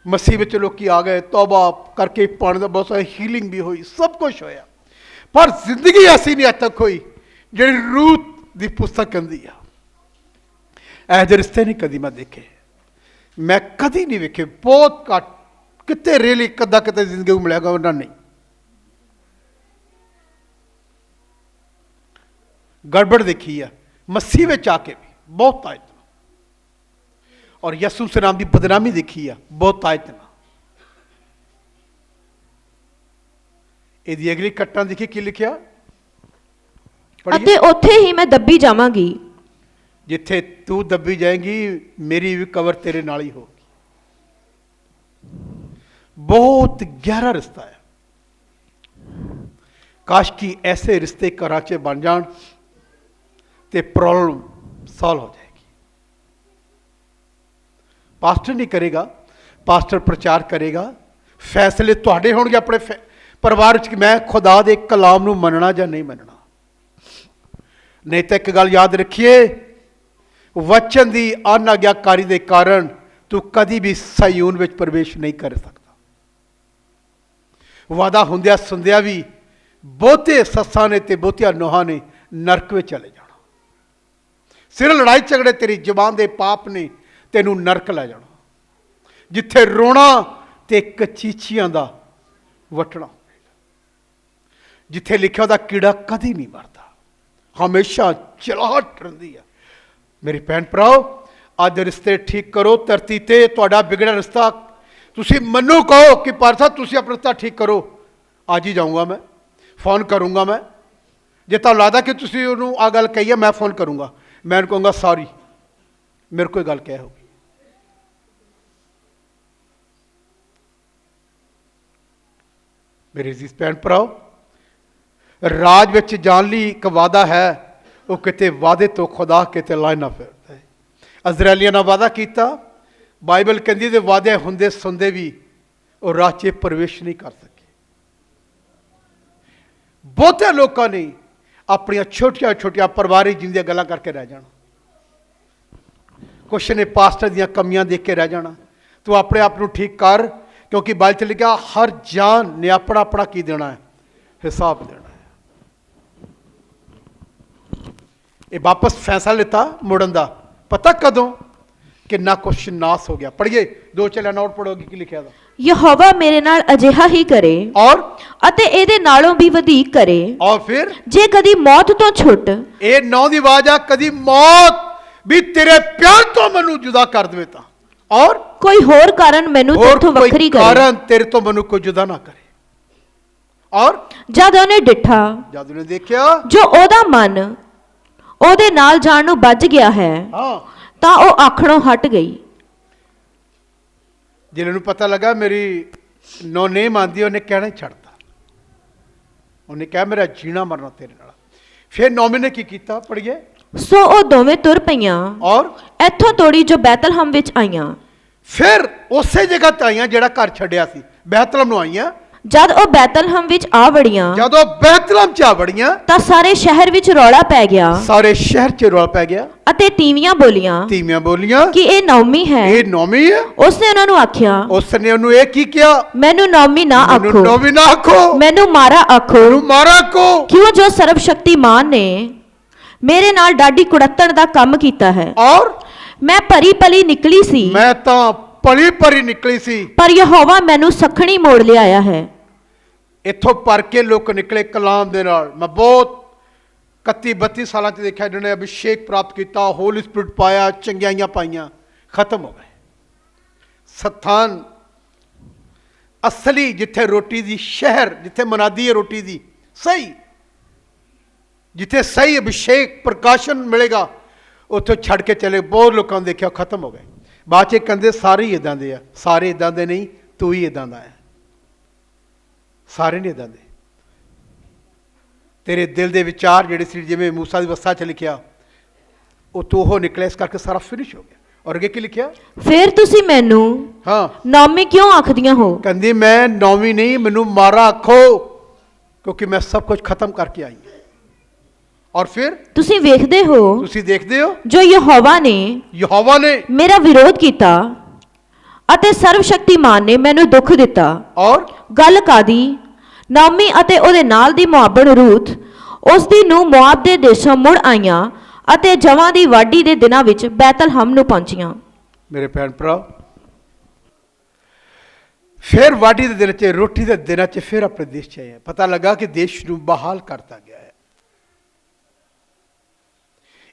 ਮਸੀਹ ਵਿੱਚ ਲੋਕੀ ਆ ਗਏ, ਤੌਬਾ ਕਰਕੇ ਪਾਣੀ ਦਾ ਬਹੁਤ ਸਾਰੀ ਹੀਲਿੰਗ ਵੀ ਹੋਈ, ਸਭ ਕੁਝ ਹੋਇਆ, ਪਰ ਜ਼ਿੰਦਗੀ ਐਸੀ ਨਹੀਂ ਅੱਜ ਤੱਕ ਹੋਈ ਜਿਹੜੀ ਰੂਥ ਦੀ ਪੁਸਤਕ ਕਹਿੰਦੀ ਆ। ਇਹ ਜਿਹੇ ਰਿਸ਼ਤੇ ਨਹੀਂ ਕਦੀ ਮੈਂ ਦੇਖੇ, ਮੈਂ ਕਦੀ ਨਹੀਂ ਵੇਖੇ, ਬਹੁਤ ਘੱਟ, ਕਿਤੇ ਰੇਲੀ ਕਦਾ ਕਿਤੇ ਜ਼ਿੰਦਗੀ ਨੂੰ ਮਿਲਿਆਗਾ, ਉਹਨਾਂ ਨਹੀਂ। ਗੜਬੜ ਦੇਖੀ ਆ ਮਸੀਹ ਵਿੱਚ ਆ ਕੇ ਵੀ, ਬਹੁਤ ਤਾਇਤ। ਔਰ ਯਸੂ ਸਲਾਮ ਦੀ ਬਦਨਾਮੀ ਦੇਖੀ ਆ, ਬਹੁਤ ਤਾਇਤ ਨਾਲ। ਇਹਦੀ ਅਗਲੀ ਕੱਟਾਂ ਦੇਖੀ ਕੀ ਲਿਖਿਆ? ਅਤੇ ਉੱਥੇ ਹੀ ਮੈਂ ਦੱਬੀ ਜਾਵਾਂਗੀ। ਜਿੱਥੇ ਤੂੰ ਦੱਬੀ ਜਾਏਗੀ, ਮੇਰੀ ਵੀ ਕਬਰ ਤੇਰੇ ਨਾਲ ਹੀ ਹੋਗੀ। ਬਹੁਤ ਗਹਿਰਾ ਰਿਸ਼ਤਾ ਹੈ। ਕਾਸ਼ ਕਿ ਐਸੇ ਰਿਸ਼ਤੇ ਘਰਾਂ 'ਚ ਬਣ ਜਾਣ ਤੇ ਪ੍ਰੋਬਲਮ ਸੋਲਵ ਹੋ ਜਾਏਗੀ। ਪਾਸਟਰ ਨਹੀਂ ਕਰੇਗਾ, ਪਾਸਟਰ ਪ੍ਰਚਾਰ ਕਰੇਗਾ, ਫੈਸਲੇ ਤੁਹਾਡੇ ਹੋਣਗੇ ਆਪਣੇ ਪਰਿਵਾਰ ਵਿੱਚ ਕਿ ਮੈਂ ਖੁਦਾ ਦੇ ਕਲਾਮ ਨੂੰ ਮੰਨਣਾ ਜਾਂ ਨਹੀਂ ਮੰਨਣਾ। ਨਹੀਂ ਤਾਂ ਇੱਕ ਗੱਲ ਯਾਦ ਰੱਖੀਏ, ਵਚਨ ਦੀ ਅਨਾਗਿਆਕਾਰੀ ਦੇ ਕਾਰਨ ਤੂੰ ਕਦੀ ਵੀ ਸਾਯੂਨ ਵਿੱਚ ਪ੍ਰਵੇਸ਼ ਨਹੀਂ ਕਰ ਸਕਦਾ। ਵਾਦਾ ਹੁੰਦਿਆਂ ਸੁਣਦਿਆਂ ਵੀ ਬਹੁਤੇ ਸੱਸਾਂ ਨੇ ਤੇ ਬਹੁਤੀਆਂ ਨੋਹਾਂ ਨੇ ਨਰਕ ਵਿੱਚ ਚਲੇ ਜਾਣਾ। ਸਿਰ ਲੜਾਈ ਝਗੜੇ ਤੇਰੀ ਜ਼ੁਬਾਨ ਦੇ ਪਾਪ ਨੇ ਤੈਨੂੰ ਨਰਕ ਲੈ ਜਾਣਾ, ਜਿੱਥੇ ਰੋਣਾ ਤੇ ਕਚੀਚੀਆਂ ਦਾ ਵਟਣਾ, ਜਿੱਥੇ ਲਿਖਿਆ ਉਹਦਾ ਕੀੜਾ ਕਦੀ ਨਹੀਂ ਮਰਦਾ, ਹਮੇਸ਼ਾ ਚਲਾਹਟ ਰਹਿੰਦੀ ਆ। ਮੇਰੀ ਭੈਣ ਭਰਾਓ, ਅੱਜ ਰਿਸ਼ਤੇ ਠੀਕ ਕਰੋ। ਧਰਤੀ ਤੇ ਤੁਹਾਡਾ ਵਿਗੜਿਆ ਰਿਸ਼ਤਾ ਤੁਸੀਂ ਮੈਨੂੰ ਕਹੋ ਕਿ ਪਰ ਸਾਹਿਬ ਤੁਸੀਂ ਆਪਣਾ ਰਿਸ਼ਤਾ ਠੀਕ ਕਰੋ, ਅੱਜ ਹੀ ਜਾਊਂਗਾ, ਮੈਂ ਫੋਨ ਕਰੂੰਗਾ। ਮੈਂ ਜੇ ਤੁਹਾਨੂੰ ਲੱਗਦਾ ਕਿ ਤੁਸੀਂ ਉਹਨੂੰ ਆਹ ਗੱਲ ਕਹੀ ਹੈ, ਮੈਂ ਫੋਨ ਕਰੂੰਗਾ, ਮੈਂ ਉਹਨੂੰ ਕਹੂੰਗਾ ਸੌਰੀ, ਮੇਰੇ ਕੋਲ ਗੱਲ ਕਹਿ ਹੋਗੀ। ਮੇਰੇ ਅਜ਼ੀਜ਼ ਭੈਣ ਭਰਾਓ, ਰਾਜ ਵਿੱਚ ਜਾਣ ਲਈ ਇੱਕ ਵਾਅਦਾ ਹੈ, ਉਹ ਕਿਤੇ ਵਾਅਦੇ ਤੋਂ ਖੁਦਾ ਕਿਤੇ ਲਾਇਨਾ ਫਿਰਦਾ ਹੈ। ਇਜ਼ਰਾਈਲੀਆਂ ਨਾਲ ਵਾਅਦਾ ਕੀਤਾ, ਬਾਈਬਲ ਕਹਿੰਦੀ ਤੇ ਵਾਅਦੇ ਹੁੰਦੇ ਸੁਣਦੇ ਵੀ ਉਹ ਰਾਹ 'ਚ ਪ੍ਰਵੇਸ਼ ਨਹੀਂ ਕਰ ਸਕੇ। ਬਹੁਤੇ ਲੋਕਾਂ ਨੇ ਆਪਣੀਆਂ ਛੋਟੀਆਂ ਛੋਟੀਆਂ ਪਰਿਵਾਰਿਕ ਜ਼ਿੰਦਗੀਆਂ ਗੱਲਾਂ ਕਰਕੇ ਰਹਿ ਜਾਣਾ। ਕੁਛ ਨੇ ਪਾਸਟਰ ਦੀਆਂ ਕਮੀਆਂ ਦੇਖ ਕੇ ਰਹਿ ਜਾਣਾ। ਤੂੰ ਆਪਣੇ ਆਪ ਨੂੰ ਠੀਕ ਕਰ, ਕਿਉਂਕਿ ਬਾਈਬਲ 'ਚ ਲਿਖਿਆ ਹਰ ਜਾਨ ਨੇ ਆਪਣਾ ਆਪਣਾ ਕੀ ਦੇਣਾ ਹੈ, ਹਿਸਾਬ ਦੇਣਾ ਹੈ। ਇਹ ਵਾਪਸ ਫੈਸਲਾ ਲਿੱਤਾ ਮੁੜਨ ਦਾ, ਪਤਾ ਕਦੋਂ? ਕਿੰਨਾ ਕੁਛ ਨਾਸ ਹੋ ਗਿਆ। ਪੜ੍ਹੀਏ 2 ਚੇਲਾ ਨੋਟ ਪੜੋਗੇ ਕੀ ਲਿਖਿਆ ਦਾ। ਯਹੋਵਾ ਮੇਰੇ ਨਾਲ ਅਜਿਹਾ ਹੀ ਕਰੇ ਔਰ ਅਤੇ ਇਹਦੇ ਨਾਲੋਂ ਵੀ ਵਧੇਕ ਕਰੇ। ਔਰ ਫਿਰ ਜੇ ਕਦੀ ਮੌਤ ਤੋਂ ਛੁੱਟ, ਇਹ ਨੌ ਦੀ ਆਵਾਜ਼ ਆ, ਕਦੀ ਮੌਤ ਵੀ ਤੇਰੇ ਪਿਆਰ ਤੋਂ ਮੈਨੂੰ ਜੁਦਾ ਕਰ ਦੇਵੇ ਤਾਂ, ਔਰ ਕੋਈ ਹੋਰ ਕਾਰਨ ਮੈਨੂੰ ਹੋਰ ਤੇਥੋਂ ਕੋਈ ਵੱਖਰੀ ਕਰੇ। ਕਾਰਨ ਤੇਰੇ ਤੋਂ ਮੈਨੂੰ ਕੋਈ ਜੁਦਾ ਨਾ ਕਰੇ। ਔਰ ਜਦ ਉਹਨੇ ਡਿੱਠਾ, ਜਦ ਉਹਨੇ ਦੇਖਿਆ ਜੋ ਉਹਦਾ ਮਨ ਉਹਦੇ ਨਾਲ ਜਾਣ ਨੂੰ ਵੱਜ ਗਿਆ ਹੈ, ਹਾਂ, ਤਾਂ ਉਹ ਆਖਣੋਂ ਹਟ ਗਈ। ਜਿਹਨਾਂ ਨੂੰ ਪਤਾ ਲੱਗਾ ਮੇਰੀ ਨੋ ਨਹੀਂ ਮੰਨਦੀ, ਉਹਨੇ ਕਹਿਣਾ ਹੀ ਛੱਡਤਾ। ਉਹਨੇ ਕਿਹਾ ਮੇਰਾ ਜੀਣਾ ਮਰਨਾ ਤੇਰੇ ਨਾਲ। ਫਿਰ ਨੌਮੀ ਨੇ ਕੀ ਕੀਤਾ? ਪੜ੍ਹੀਏ। ਸੋ ਉਹ ਦੋਵੇਂ ਤੁਰ ਪਈਆਂ ਔਰ ਇੱਥੋਂ ਤੋੜੀ ਜੋ ਬੈਤਲਹਮ ਵਿੱਚ ਆਈਆਂ। ਫਿਰ ਉਸੇ ਜਗ੍ਹਾ ਤੇ ਆਈਆਂ ਜਿਹੜਾ ਘਰ ਛੱਡਿਆ ਸੀ, ਬੈਤਲਹਮ ਨੂੰ ਆਈਆਂ। ਜਦ ਉਹ ਬੈਤਲਹਮ ਵਿੱਚ ਆ ਵੜੀਆਂ, ਜਦੋਂ ਬੈਤਲਹਮ ਚ ਆ ਵੜੀਆਂ ਤਾਂ ਸਾਰੇ ਸ਼ਹਿਰ ਵਿੱਚ ਰੌਲਾ ਪੈ ਗਿਆ ਸਾਰੇ ਸ਼ਹਿਰ ਚ ਰੌਲਾ ਪੈ ਗਿਆ। ਅਤੇ ਤੀਵੀਆਂ ਬੋਲੀਆਂ ਤੀਵੀਆਂ ਬੋਲੀਆਂ ਕਿ ਇਹ ਨੌਮੀ ਹੈ। ਇਹ ਨੌਮੀ ਹੈ। ਉਸਨੇ ਉਹਨਾਂ ਨੂੰ ਆਖਿਆ, ਉਸਨੇ ਉਹਨੂੰ ਇਹ ਕੀ ਕਿਹਾ? ਮੈਨੂੰ ਨੌਮੀ ਨਾ ਮੈਨੂੰ ਆਖੋ, ਨੌਮੀ ਨਾ ਆਖੋ, ਮੈਨੂੰ ਮਾਰਾ ਆਖੋ, ਮੈਨੂੰ ਮਾਰਾ ਕੋ, ਕਿਉਂ ਜੋ ਸਰਵਸ਼ਕਤੀਮਾਨ ਨੇ ਮੇਰੇ ਨਾਲ ਡਾਢੀ ਕੁੜੱਤਣ ਦਾ ਕੰਮ ਕੀਤਾ ਹੈ। ਔਰ ਮੈਂ ਭਰੀ ਭਲੀ ਨਿਕਲੀ ਸੀ, ਮੈਂ ਤਾਂ ਭਲੀ ਭਰੀ ਨਿਕਲੀ ਸੀ, ਪਰ ਯਹੋਵਾ ਮੈਨੂੰ ਸਖਣੀ ਮੋੜ ਲਿਆਇਆ ਹੈ। ਇੱਥੋਂ ਪਰ ਕੇ ਲੋਕ ਨਿਕਲੇ ਕਲਾਮ ਦੇ ਨਾਲ। ਮੈਂ ਬਹੁਤ 31-32 ਸਾਲਾਂ 'ਚ ਦੇਖਿਆ ਜਿਹਨੇ ਅਭਿਸ਼ੇਕ ਪ੍ਰਾਪਤ ਕੀਤਾ, ਹੋਲੀ ਸਪਿਰਿਟ ਪਾਇਆ, ਚੰਗਿਆਈਆਂ ਪਾਈਆਂ, ਖਤਮ ਹੋ ਗਏ। ਸਥਾਨ ਅਸਲੀ ਜਿੱਥੇ ਰੋਟੀ ਦੀ, ਸ਼ਹਿਰ ਜਿੱਥੇ ਮਨਾਦੀ ਹੈ ਰੋਟੀ ਦੀ, ਸਹੀ ਜਿੱਥੇ ਸਹੀ ਅਭਿਸ਼ੇਕ ਪ੍ਰਕਾਸ਼ਨ ਮਿਲੇਗਾ, ਉੱਥੋਂ ਛੱਡ ਕੇ ਚਲੇ। ਬਹੁਤ ਲੋਕਾਂ ਨੇ ਦੇਖਿਆ ਖਤਮ ਹੋ ਗਏ। ਬਾਅਦ 'ਚ ਕਹਿੰਦੇ ਸਾਰੇ ਹੀ ਇੱਦਾਂ ਦੇ ਆ। ਸਾਰੇ ਇੱਦਾਂ ਦੇ ਨਹੀਂ, ਤੂੰ ਹੀ ਇੱਦਾਂ ਦਾ ਹੈ। ਸਾਰੇ ਨਹੀਂ ਇੱਦਾਂ ਦੇ। ਤੇਰੇ ਦਿਲ ਦੇ ਵਿਚਾਰ ਜਿਹੜੇ ਸੀ, ਜਿਵੇਂ ਮੂਸਾ ਦੀ ਵਸਾ 'ਚ ਲਿਖਿਆ, ਉਹ ਤੋਂ ਉਹ ਨਿਕਲਿਆ। ਇਸ ਕਰਕੇ ਸਾਰਾ ਫਿਨਿਸ਼ ਹੋ ਗਿਆ। ਔਰ ਅੱਗੇ ਕੀ ਲਿਖਿਆ? ਫਿਰ ਤੁਸੀਂ ਮੈਨੂੰ ਹਾਂ ਨੌਮੀ ਕਿਉਂ ਆਖਦੀਆਂ ਹੋ? ਕਹਿੰਦੀ ਮੈਂ ਨੌਵੀਂ ਨਹੀਂ, ਮੈਨੂੰ ਮਾਰਾ ਆਖੋ, ਕਿਉਂਕਿ ਮੈਂ ਸਭ ਕੁਝ ਖਤਮ ਕਰਕੇ ਆਈ ਹਾਂ। ਔਰ ਫਿਰ ਤੁਸੀਂ ਵੇਖਦੇ ਹੋ ਤੁਸੀਂ ਦੇਖਦੇ ਹੋ ਜੋ ਯਹੋਵਾ ਨੇ ਮੇਰਾ ਵਿਰੋਧ ਕੀਤਾ ਅਤੇ ਸਰਵਸ਼ਕਤੀਮਾਨ ਨੇ ਮੈਨੂੰ ਦੁੱਖ ਦਿੱਤਾ। ਔਰ ਗੱਲ ਕਾਦੀ? ਨੌਮੀ ਅਤੇ ਉਹਦੇ ਨਾਲ ਦੀ ਮੁਆਬਣ ਰੂਥ ਉਸ ਦੀ ਨੂੰ ਮੁਆਬ ਦੇ ਦੇਸ਼ੋਂ ਮੁੜ ਆਈਆਂ ਅਤੇ ਜਵਾਂ ਦੀ ਵਾਢੀ ਦੇ ਦਿਨਾਂ ਵਿੱਚ ਬੈਤਲਹਮ ਨੂੰ ਪਹੁੰਚੀਆਂ। ਮੇਰੇ ਭੈਣ ਭਰਾ, ਫਿਰ ਵਾਢੀ ਦੇ ਦਿਨ 'ਚ, ਰੋਟੀ ਦੇ ਦਿਨਾਂ 'ਚ ਫਿਰ ਆਪਣੇ ਦੇਸ਼ 'ਚ ਆਏ। ਪਤਾ ਲੱਗਾ ਕਿ ਦੇਸ਼ ਨੂੰ ਬਹਾਲ ਕਰਤਾ ਗਿਆ ਹੈ।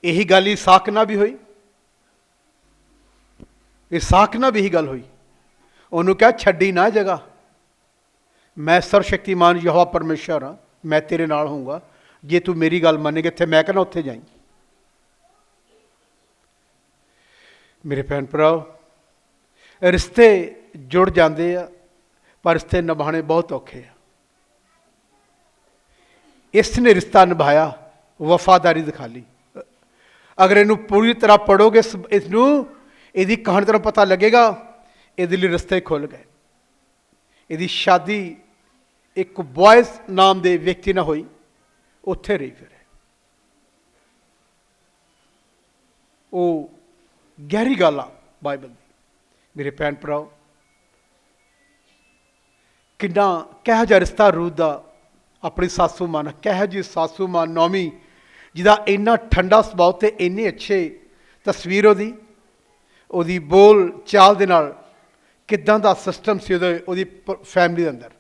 ਇਹੀ ਗੱਲ ਇਸਾਕ ਨਾਲ ਵੀ ਹੋਈ। ਇਸਾਕ ਨਾਲ ਵੀ ਇਹੀ ਗੱਲ ਹੋਈ। ਉਹਨੂੰ ਕਿਹਾ ਛੱਡੀ ਨਾ ਜਗ੍ਹਾ, ਮੈਂ ਸਰਵਸ਼ਕਤੀਮਾਨ ਯਹੋਵਾ ਪਰਮੇਸ਼ਰ ਹਾਂ, ਮੈਂ ਤੇਰੇ ਨਾਲ ਹੋਊਂਗਾ ਜੇ ਤੂੰ ਮੇਰੀ ਗੱਲ ਮੰਨੇਗਾ। ਇੱਥੇ ਮੈਂ ਕਹਿੰਦਾ ਉੱਥੇ ਜਾਈਂ। ਮੇਰੇ ਭੈਣ ਭਰਾਓ, ਰਿਸ਼ਤੇ ਜੁੜ ਜਾਂਦੇ ਆ, ਪਰ ਰਿਸ਼ਤੇ ਨਿਭਾਉਣੇ ਬਹੁਤ ਔਖੇ ਆ। ਇਸ ਨੇ ਰਿਸ਼ਤਾ ਨਿਭਾਇਆ, ਵਫਾਦਾਰੀ ਦਿਖਾ ਲਈ। ਅਗਰ ਇਹਨੂੰ ਪੂਰੀ ਤਰ੍ਹਾਂ ਪੜ੍ਹੋਗੇ, ਇਸਨੂੰ ਇਹਦੀ ਕਹਾਣੀ ਤਰ੍ਹਾਂ ਪਤਾ ਲੱਗੇਗਾ, ਇਹਦੇ ਲਈ ਰਸਤੇ ਖੁੱਲ ਗਏ। ਇਹਦੀ ਸ਼ਾਦੀ ਇੱਕ ਬॉयਜ਼ ਨਾਮ ਦੇ ਵਿਅਕਤੀ ਨਾਲ ਹੋਈ, ਉੱਥੇ ਰਹੀ। ਫਿਰ ਉਹ ਗਹਿਰੀ ਗੱਲ ਆ ਬਾਈਬਲ ਦੀ। ਮੇਰੇ ਭੈਣ ਭਰਾਓ, ਕਿੰਨਾ ਕਿਹੋ ਜਿਹਾ ਰਿਸ਼ਤਾ ਰੂਥ ਦਾ ਆਪਣੀ ਸਾਸੂ ਮਾਂ ਨਾਲ, ਕਿਹੋ ਜਿਹੀ ਸਾਸੂ ਮਾਂ ਨੌਮੀ, ਜਿਹਦਾ ਇੰਨਾ ਠੰਡਾ ਸੁਭਾਅ ਤੇ ਇੰਨੀ ਅੱਛੇ ਤਸਵੀਰ ਉਹਦੀ ਬੋਲ ਚਾਲ ਦੇ ਨਾਲ, ਕਿੱਦਾਂ ਦਾ ਸਿਸਟਮ ਸੀ ਉਹਦੀ ਫੈਮਿਲੀ ਦੇ ਅੰਦਰ।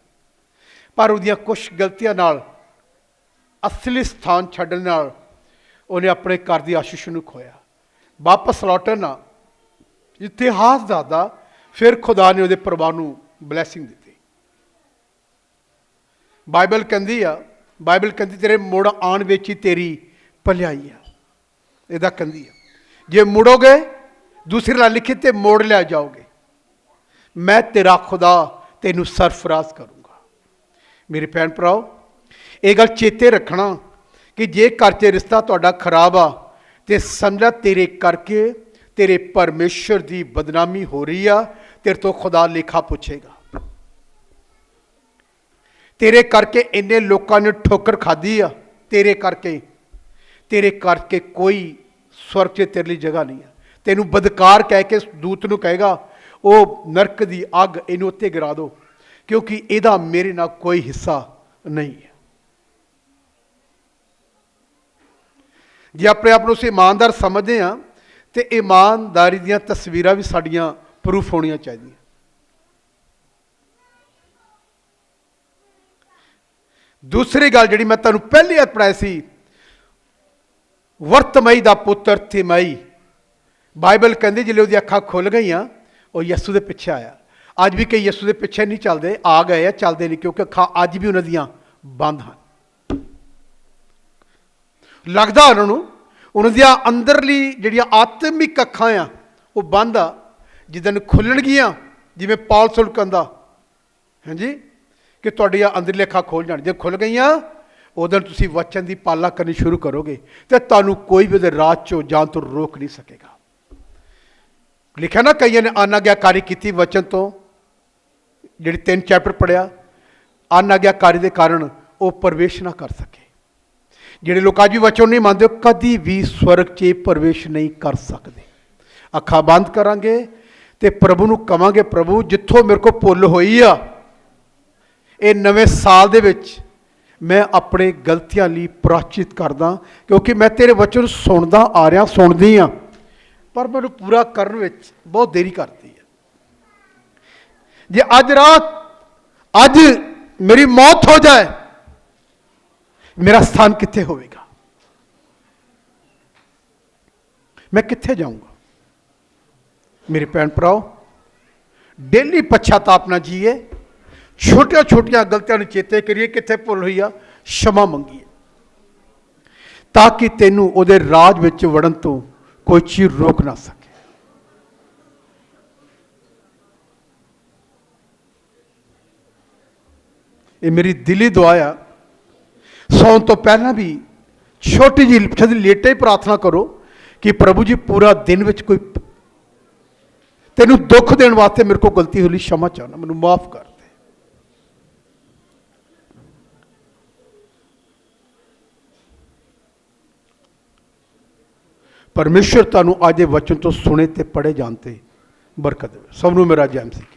ਪਰ ਉਹਦੀਆਂ ਕੁਛ ਗਲਤੀਆਂ ਨਾਲ, ਅਸਲੀ ਸਥਾਨ ਛੱਡਣ ਨਾਲ ਉਹਨੇ ਆਪਣੇ ਘਰ ਦੀ ਆਸ਼ੀਸ਼ ਨੂੰ ਖੋਇਆ। ਵਾਪਸ ਲੌਟਣ ਨਾ, ਇਤਿਹਾਸ ਦੱਸਦਾ, ਫਿਰ ਖੁਦਾ ਨੇ ਉਹਦੇ ਪਰਿਵਾਰ ਨੂੰ ਬਲੈਸਿੰਗ ਦਿੱਤੀ। ਬਾਈਬਲ ਕਹਿੰਦੀ ਤੇਰੇ ਮੁੜ ਆਉਣ ਵਿੱਚ ਹੀ ਤੇਰੀ ਭਲਾਈ ਆ। ਇਹਦਾ ਕਹਿੰਦੀ ਆ, ਜੇ ਮੁੜੋਗੇ, ਦੂਸਰੀ ਲਾਈਨ ਲਿਖੀ, ਤੇ ਮੋੜ ਲਿਆ ਜਾਓਗੇ, ਮੈਂ ਤੇਰਾ ਖੁਦਾ ਤੈਨੂੰ ਸਰਫਰਾਜ਼ ਕਰੂੰਗਾ। ਮੇਰੇ ਭੈਣ ਭਰਾਓ, ਇਹ ਗੱਲ ਚੇਤੇ ਰੱਖਣਾ ਕਿ ਜੇ ਘਰ 'ਚ ਰਿਸ਼ਤਾ ਤੁਹਾਡਾ ਖਰਾਬ ਆ ਤੇ ਸਮਝਾ ਤੇਰੇ ਕਰਕੇ ਤੇਰੇ ਪਰਮੇਸ਼ਰ ਦੀ ਬਦਨਾਮੀ ਹੋ ਰਹੀ ਆ, ਤੇਰੇ ਤੋਂ ਖੁਦਾ ਲੇਖਾ ਪੁੱਛੇਗਾ। ਤੇਰੇ ਕਰਕੇ ਇੰਨੇ ਲੋਕਾਂ ਨੇ ਠੋਕਰ ਖਾਧੀ ਆ, ਤੇਰੇ ਕਰਕੇ ਕੋਈ ਸਵਰਗ 'ਚ ਤੇਰੇ ਲਈ ਜਗ੍ਹਾ ਨਹੀਂ ਆ। ਤੈਨੂੰ ਬਦਕਾਰ ਕਹਿ ਕੇ ਦੂਤ ਨੂੰ ਕਹੇਗਾ ਉਹ ਨਰਕ ਦੀ ਅੱਗ ਇਹਨੂੰ ਉੱਤੇ ਗਿਰਾ ਦਿਓ, ਕਿਉਂਕਿ ਇਹਦਾ ਮੇਰੇ ਨਾਲ ਕੋਈ ਹਿੱਸਾ ਨਹੀਂ ਹੈ। ਜੇ ਆਪਣੇ ਆਪ ਨੂੰ ਅਸੀਂ ਇਮਾਨਦਾਰ ਸਮਝਦੇ ਹਾਂ ਤੇ ਇਮਾਨਦਾਰੀ ਦੀਆਂ ਤਸਵੀਰਾਂ ਵੀ ਸਾਡੀਆਂ ਪ੍ਰੂਫ ਹੋਣੀਆਂ ਚਾਹੀਦੀਆਂ। ਦੂਸਰੀ ਗੱਲ ਜਿਹੜੀ ਮੈਂ ਤੁਹਾਨੂੰ ਪਹਿਲੀ ਵਾਰ ਪੜ੍ਹਾਈ ਸੀ, ਵਰਤਮਈ ਦਾ ਪੁੱਤਰ ਤਿਮਈ, ਬਾਈਬਲ ਕਹਿੰਦੀ ਜਦੋਂ ਉਹਦੀਆਂ ਅੱਖਾਂ ਖੁੱਲ ਗਈਆਂ ਉਹ ਯਿਸੂ ਦੇ ਪਿੱਛੇ ਆਇਆ। ਅੱਜ ਵੀ ਕਈ ਯਿਸੂ ਦੇ ਪਿੱਛੇ ਨਹੀਂ ਚੱਲਦੇ, ਆ ਗਏ ਆ, ਚੱਲਦੇ ਨਹੀਂ, ਕਿਉਂਕਿ ਅੱਖਾਂ ਅੱਜ ਵੀ ਉਹਨਾਂ ਦੀਆਂ ਬੰਦ ਹਨ। ਲੱਗਦਾ ਉਹਨਾਂ ਦੀਆਂ ਅੰਦਰਲੀ ਜਿਹੜੀਆਂ ਆਤਮਿਕ ਅੱਖਾਂ ਆ ਉਹ ਬੰਦ ਆ, ਜਿੱਦਣ ਖੁੱਲਣਗੀਆਂ, ਜਿਵੇਂ ਪੌਲਸ ਕਹਿੰਦਾ ਹਾਂਜੀ ਕਿ ਤੁਹਾਡੀਆਂ ਅੰਦਰਲੀ ਅੱਖਾਂ ਖੋਲ੍ਹ ਜਾਣ। ਜੇ ਖੁੱਲ੍ਹ ਗਈਆਂ ਉਦੋਂ ਤੁਸੀਂ ਵਚਨ ਦੀ ਪਾਲਣਾ ਕਰਨੀ ਸ਼ੁਰੂ ਕਰੋਗੇ ਤੇ ਤੁਹਾਨੂੰ ਕੋਈ ਵੀ ਉਹਦੇ ਰਾਹ 'ਚੋਂ ਜਾਣ ਤੋਂ ਰੋਕ ਨਹੀਂ ਸਕੇਗਾ। ਲਿਖਿਆ ਨਾ, ਕਈਆਂ ਨੇ ਅਨਾਗਿਆਕਾਰੀ ਕੀਤੀ ਵਚਨ ਤੋਂ, ਜਿਹੜੀ 3 ਚੈਪਟਰ ਪੜ੍ਹਿਆ, ਅਨਾਗਿਆਕਾਰੀ ਦੇ ਕਾਰਨ ਉਹ ਪ੍ਰਵੇਸ਼ ਨਾ ਕਰ ਸਕੇ। ਜਿਹੜੇ ਲੋਕ ਅੱਜ ਵੀ ਵਚਨ ਨਹੀਂ ਮੰਨਦੇ ਉਹ ਕਦੀ ਵੀ ਸਵਰਗ 'ਚ ਪ੍ਰਵੇਸ਼ ਨਹੀਂ ਕਰ ਸਕਦੇ। ਅੱਖਾਂ ਬੰਦ ਕਰਾਂਗੇ ਤੇ ਪ੍ਰਭੂ ਨੂੰ ਕਵਾਂਗੇ, ਪ੍ਰਭੂ ਜਿੱਥੋਂ ਮੇਰੇ ਕੋਲ ਭੁੱਲ ਹੋਈ ਆ, ਇਹ ਨਵੇਂ ਸਾਲ ਦੇ ਵਿੱਚ ਮੈਂ ਆਪਣੇ ਗਲਤੀਆਂ ਲਈ ਪ੍ਰਾਚਿਤ ਕਰਦਾ, ਕਿਉਂਕਿ ਮੈਂ ਤੇਰੇ ਵਚਨ ਸੁਣਦਾ ਆ ਰਿਹਾ, ਸੁਣਦੀ ਹਾਂ, ਪਰ ਮੈਨੂੰ ਪੂਰਾ ਕਰਨ ਵਿੱਚ ਬਹੁਤ ਦੇਰੀ ਕਰਦੀ ਹੈ। ਜੇ ਅੱਜ ਮੇਰੀ ਮੌਤ ਹੋ ਜਾਏ, ਮੇਰਾ ਸਥਾਨ ਕਿੱਥੇ ਹੋਵੇਗਾ? ਮੈਂ ਕਿੱਥੇ ਜਾਊਂਗਾ? ਮੇਰੇ ਭੈਣ ਭਰਾਓ, ਡੇਲੀ ਪਛਤਾਪ ਨਾ ਜੀਏ, ਛੋਟੀਆਂ ਛੋਟੀਆਂ ਗਲਤੀਆਂ ਨੂੰ ਚੇਤੇ ਕਰੀਏ, ਕਿੱਥੇ ਭੁੱਲ ਹੋਈ ਆ क्षमा ਮੰਗੀਏ, ਤਾਂ ਕਿ ਤੈਨੂੰ ਉਹਦੇ ਰਾਜ ਵਿੱਚ ਵੜਨ ਤੋਂ ਕੋਈ ਚੀਜ਼ ਰੋਕ ਨਾ ਸਕੇ। ਇਹ ਮੇਰੀ ਦਿਲੀ ਦੁਆ ਆ। ਸੌਣ ਤੋਂ ਪਹਿਲਾਂ ਵੀ ਛੋਟੀ ਜਿਹੀ ਲੇਟੇ ਹੀ ਪ੍ਰਾਰਥਨਾ ਕਰੋ ਕਿ ਪ੍ਰਭੂ ਜੀ ਪੂਰਾ ਦਿਨ ਵਿੱਚ ਕੋਈ ਤੈਨੂੰ ਦੁੱਖ ਦੇਣ ਵਾਸਤੇ ਮੇਰੇ ਕੋਲ ਗਲਤੀ ਹੋਈ, क्षमा ਚਾਹਨਾ, ਮੈਨੂੰ ਮਾਫ ਕਰ ਦੇ। परमेश्वर तुहानू आज दे वचन तो सुने ते पढ़े जानते बरकत देवे। सब नूं मेरा जय मसीह।